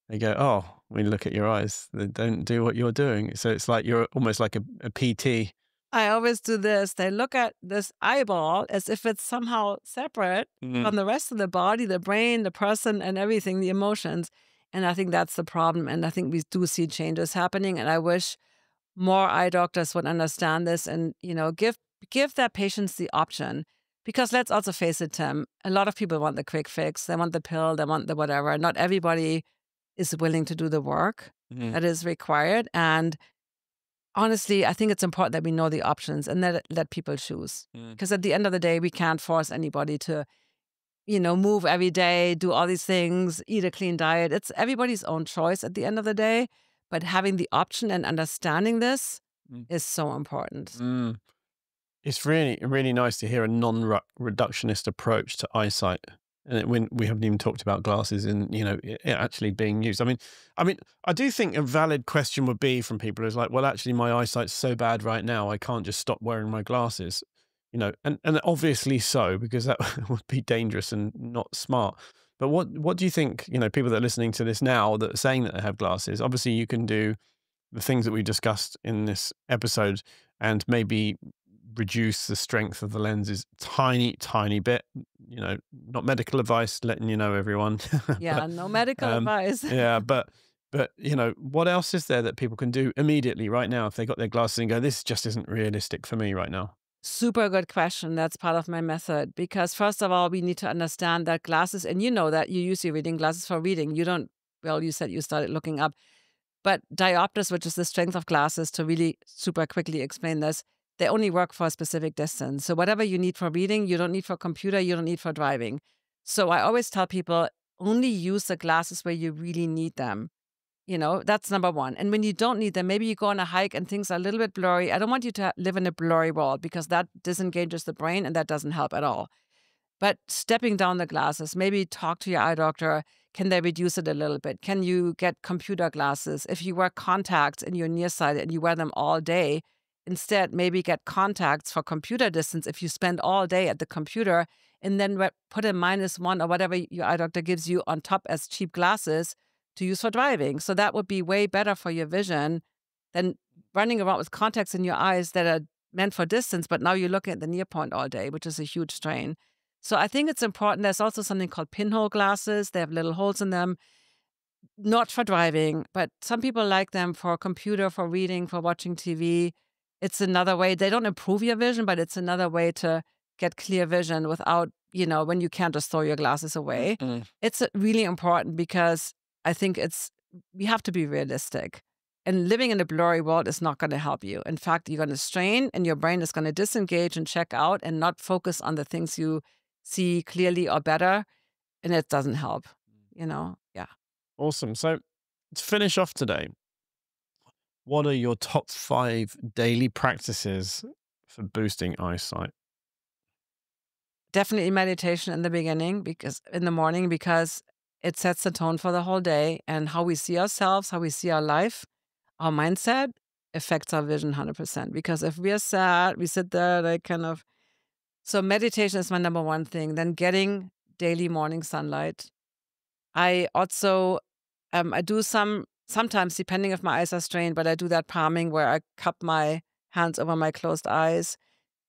they go, "Oh, we look at your eyes. They don't do what you're doing." So it's like you're almost like a PT I always do this. They look at this eyeball as if it's somehow separate from the rest of the body, the brain, the person, and everything, the emotions. And I think that's the problem. And I think we do see changes happening. And I wish more eye doctors would understand this and, give their patients the option. Because let's also face it, Tim, a lot of people want the quick fix. They want the pill, they want the whatever. Not everybody is willing to do the work that is required. And honestly, I think it's important that we know the options and let people choose. Because at the end of the day, we can't force anybody to, move every day, do all these things, eat a clean diet. It's everybody's own choice at the end of the day. But having the option and understanding this is so important. It's really, really nice to hear a non-reductionist approach to eyesight. And when we haven't even talked about glasses and, it actually being used. I mean, I do think a valid question would be from people is like, well, actually my eyesight's so bad right now, I can't just stop wearing my glasses, and obviously so, because that would be dangerous and not smart. But what do you think, people that are listening to this now that are saying that they have glasses, obviously you can do the things that we discussed in this episode and maybe reduce the strength of the lenses tiny bit, not medical advice, letting everyone. Yeah, But, no medical advice. yeah, but what else is there that people can do immediately right now if they got their glasses and go, this just isn't realistic for me right now? Super good question. That's part of my method. Because first of all, we need to understand that glasses, and you know that you use your reading glasses for reading. You don't, well, you said you started looking up. But diopters, which is the strength of glasses, to really super quickly explain this, they only work for a specific distance. So whatever you need for reading, you don't need for computer, you don't need for driving. So I always tell people, only use the glasses where you really need them. That's number one. And when you don't need them, maybe you go on a hike and things are a little bit blurry. I don't want you to live in a blurry world because that disengages the brain and that doesn't help at all. But stepping down the glasses, maybe talk to your eye doctor. Can they reduce it a little bit? Can you get computer glasses? If you wear contacts and you're nearsighted and you wear them all day, instead maybe get contacts for computer distance if you spend all day at the computer and then put a -1 or whatever your eye doctor gives you on top as cheap glasses to use for driving. So that would be way better for your vision than running around with contacts in your eyes that are meant for distance, but now you're looking at the near point all day, which is a huge strain. So I think it's important. There's also something called pinhole glasses. They have little holes in them, not for driving, but some people like them for computer, for reading, for watching TV. It's another way. They don't improve your vision, but it's another way to get clear vision without, when you can't just throw your glasses away. It's really important because I think we have to be realistic. And living in a blurry world is not going to help you. In fact, you're going to strain and your brain is going to disengage and check out and not focus on the things you see clearly or better. And it doesn't help, Yeah. Awesome. So to finish off today, what are your top 5 daily practices for boosting eyesight? Definitely meditation in the morning, because it sets the tone for the whole day and how we see ourselves, how we see our life, our mindset affects our vision 100%. Because if we are sad, we sit there so meditation is my number one thing. Then getting daily morning sunlight. I also, I do sometimes, depending if my eyes are strained, but I do that palming where I cup my hands over my closed eyes.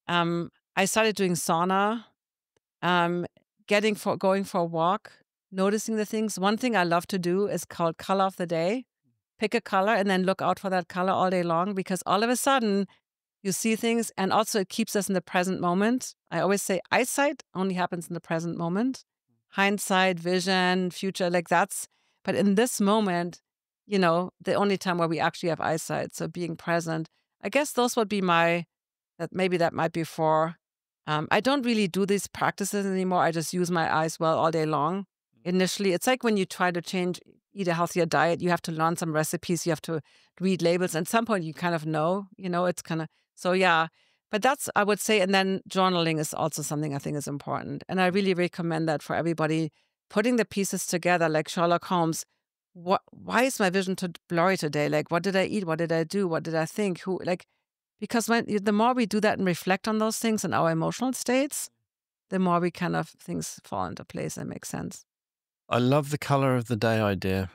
I started doing sauna, going for a walk, noticing the things. One thing I love to do is called color of the day. Pick a color and then look out for that color all day long, because all of a sudden you see things, and also it keeps us in the present moment. I always say eyesight only happens in the present moment. Hindsight, vision, future, but in this moment, the only time where we actually have eyesight. So being present, I guess those would be that might be 4. I don't really do these practices anymore. I just use my eyes well all day long. Initially, it's like when you try to eat a healthier diet, you have to learn some recipes, you have to read labels. At some point, you kind of know, it's kind of, so yeah. But that's, I would say, and then journaling is also something I think is important. And I really recommend that for everybody, putting the pieces together like Sherlock Holmes. Why is my vision blurry today? Like, what did I eat? What did I do? What did I think? Because the more we do that and reflect on those things and our emotional states, the more we things fall into place and make sense. I love the color of the day idea.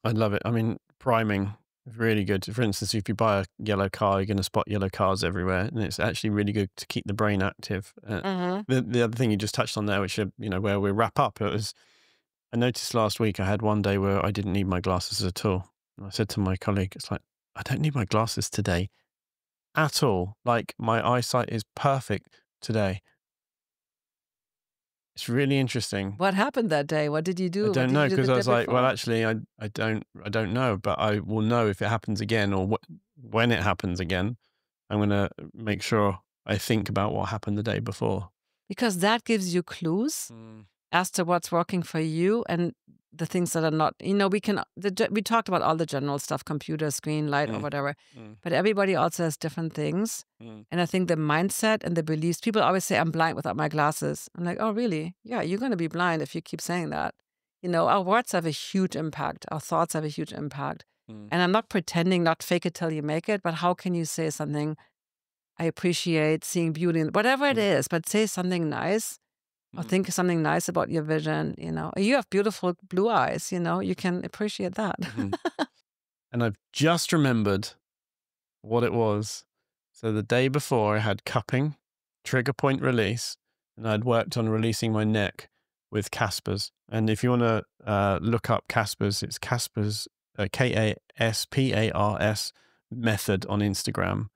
I love it. I mean, priming. Really good. For instance, if you buy a yellow car, you're going to spot yellow cars everywhere, and it's actually really good to keep the brain active. Hmm. The other thing you just touched on there, which where we wrap up, I noticed last week I had one day where I didn't need my glasses at all. And I said to my colleague, it's like, I don't need my glasses today at all. Like, my eyesight is perfect today. It's really interesting. What happened that day? What did you do? I What don't did know, you do because the I day was like, well, before? actually, I don't know, but I will know if it happens again, or when it happens again. I'm going to make sure I think about what happened the day before. Because that gives you clues as to what's working for you and the things that are not. We talked about all the general stuff, computer, screen, light, or whatever, but everybody also has different things. And I think the mindset and the beliefs, people always say, I'm blind without my glasses. I'm like, oh, really? Yeah, you're going to be blind if you keep saying that. Our words have a huge impact. Our thoughts have a huge impact. And I'm not pretending, not fake it till you make it, but how can you say something, I appreciate seeing beauty, whatever it is, but say something nice or think something nice about your vision. You have beautiful blue eyes, you can appreciate that. And I've just remembered what it was. So the day before, I had cupping, trigger point release, and I'd worked on releasing my neck with Casper's. And if you want to look up Casper's, it's Casper's, Kaspars method on Instagram.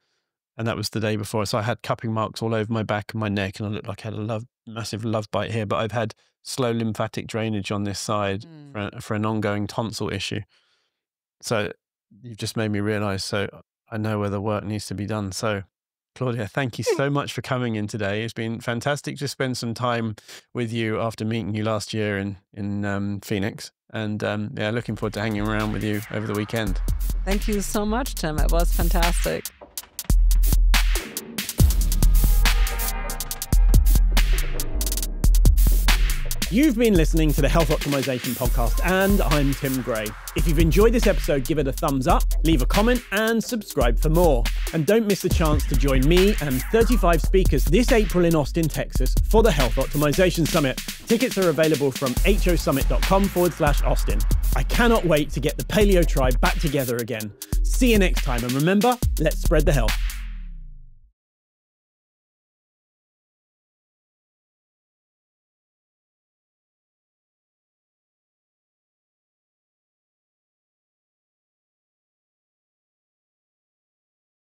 And that was the day before. So I had cupping marks all over my back and my neck, and I looked like I had a massive love bite here. But I've had slow lymphatic drainage on this side for an ongoing tonsil issue. So you've just made me realize, so I know where the work needs to be done. So Claudia, thank you so much for coming in today. It's been fantastic to spend some time with you after meeting you last year in Phoenix. And looking forward to hanging around with you over the weekend. Thank you so much, Tim. It was fantastic. You've been listening to the Health Optimization Podcast, and I'm Tim Gray. If you've enjoyed this episode, give it a thumbs up, leave a comment, and subscribe for more. And don't miss the chance to join me and 35 speakers this April in Austin, Texas for the Health Optimization Summit. Tickets are available from hosummit.com/Austin. I cannot wait to get the Paleo Tribe back together again. See you next time, and remember, let's spread the health.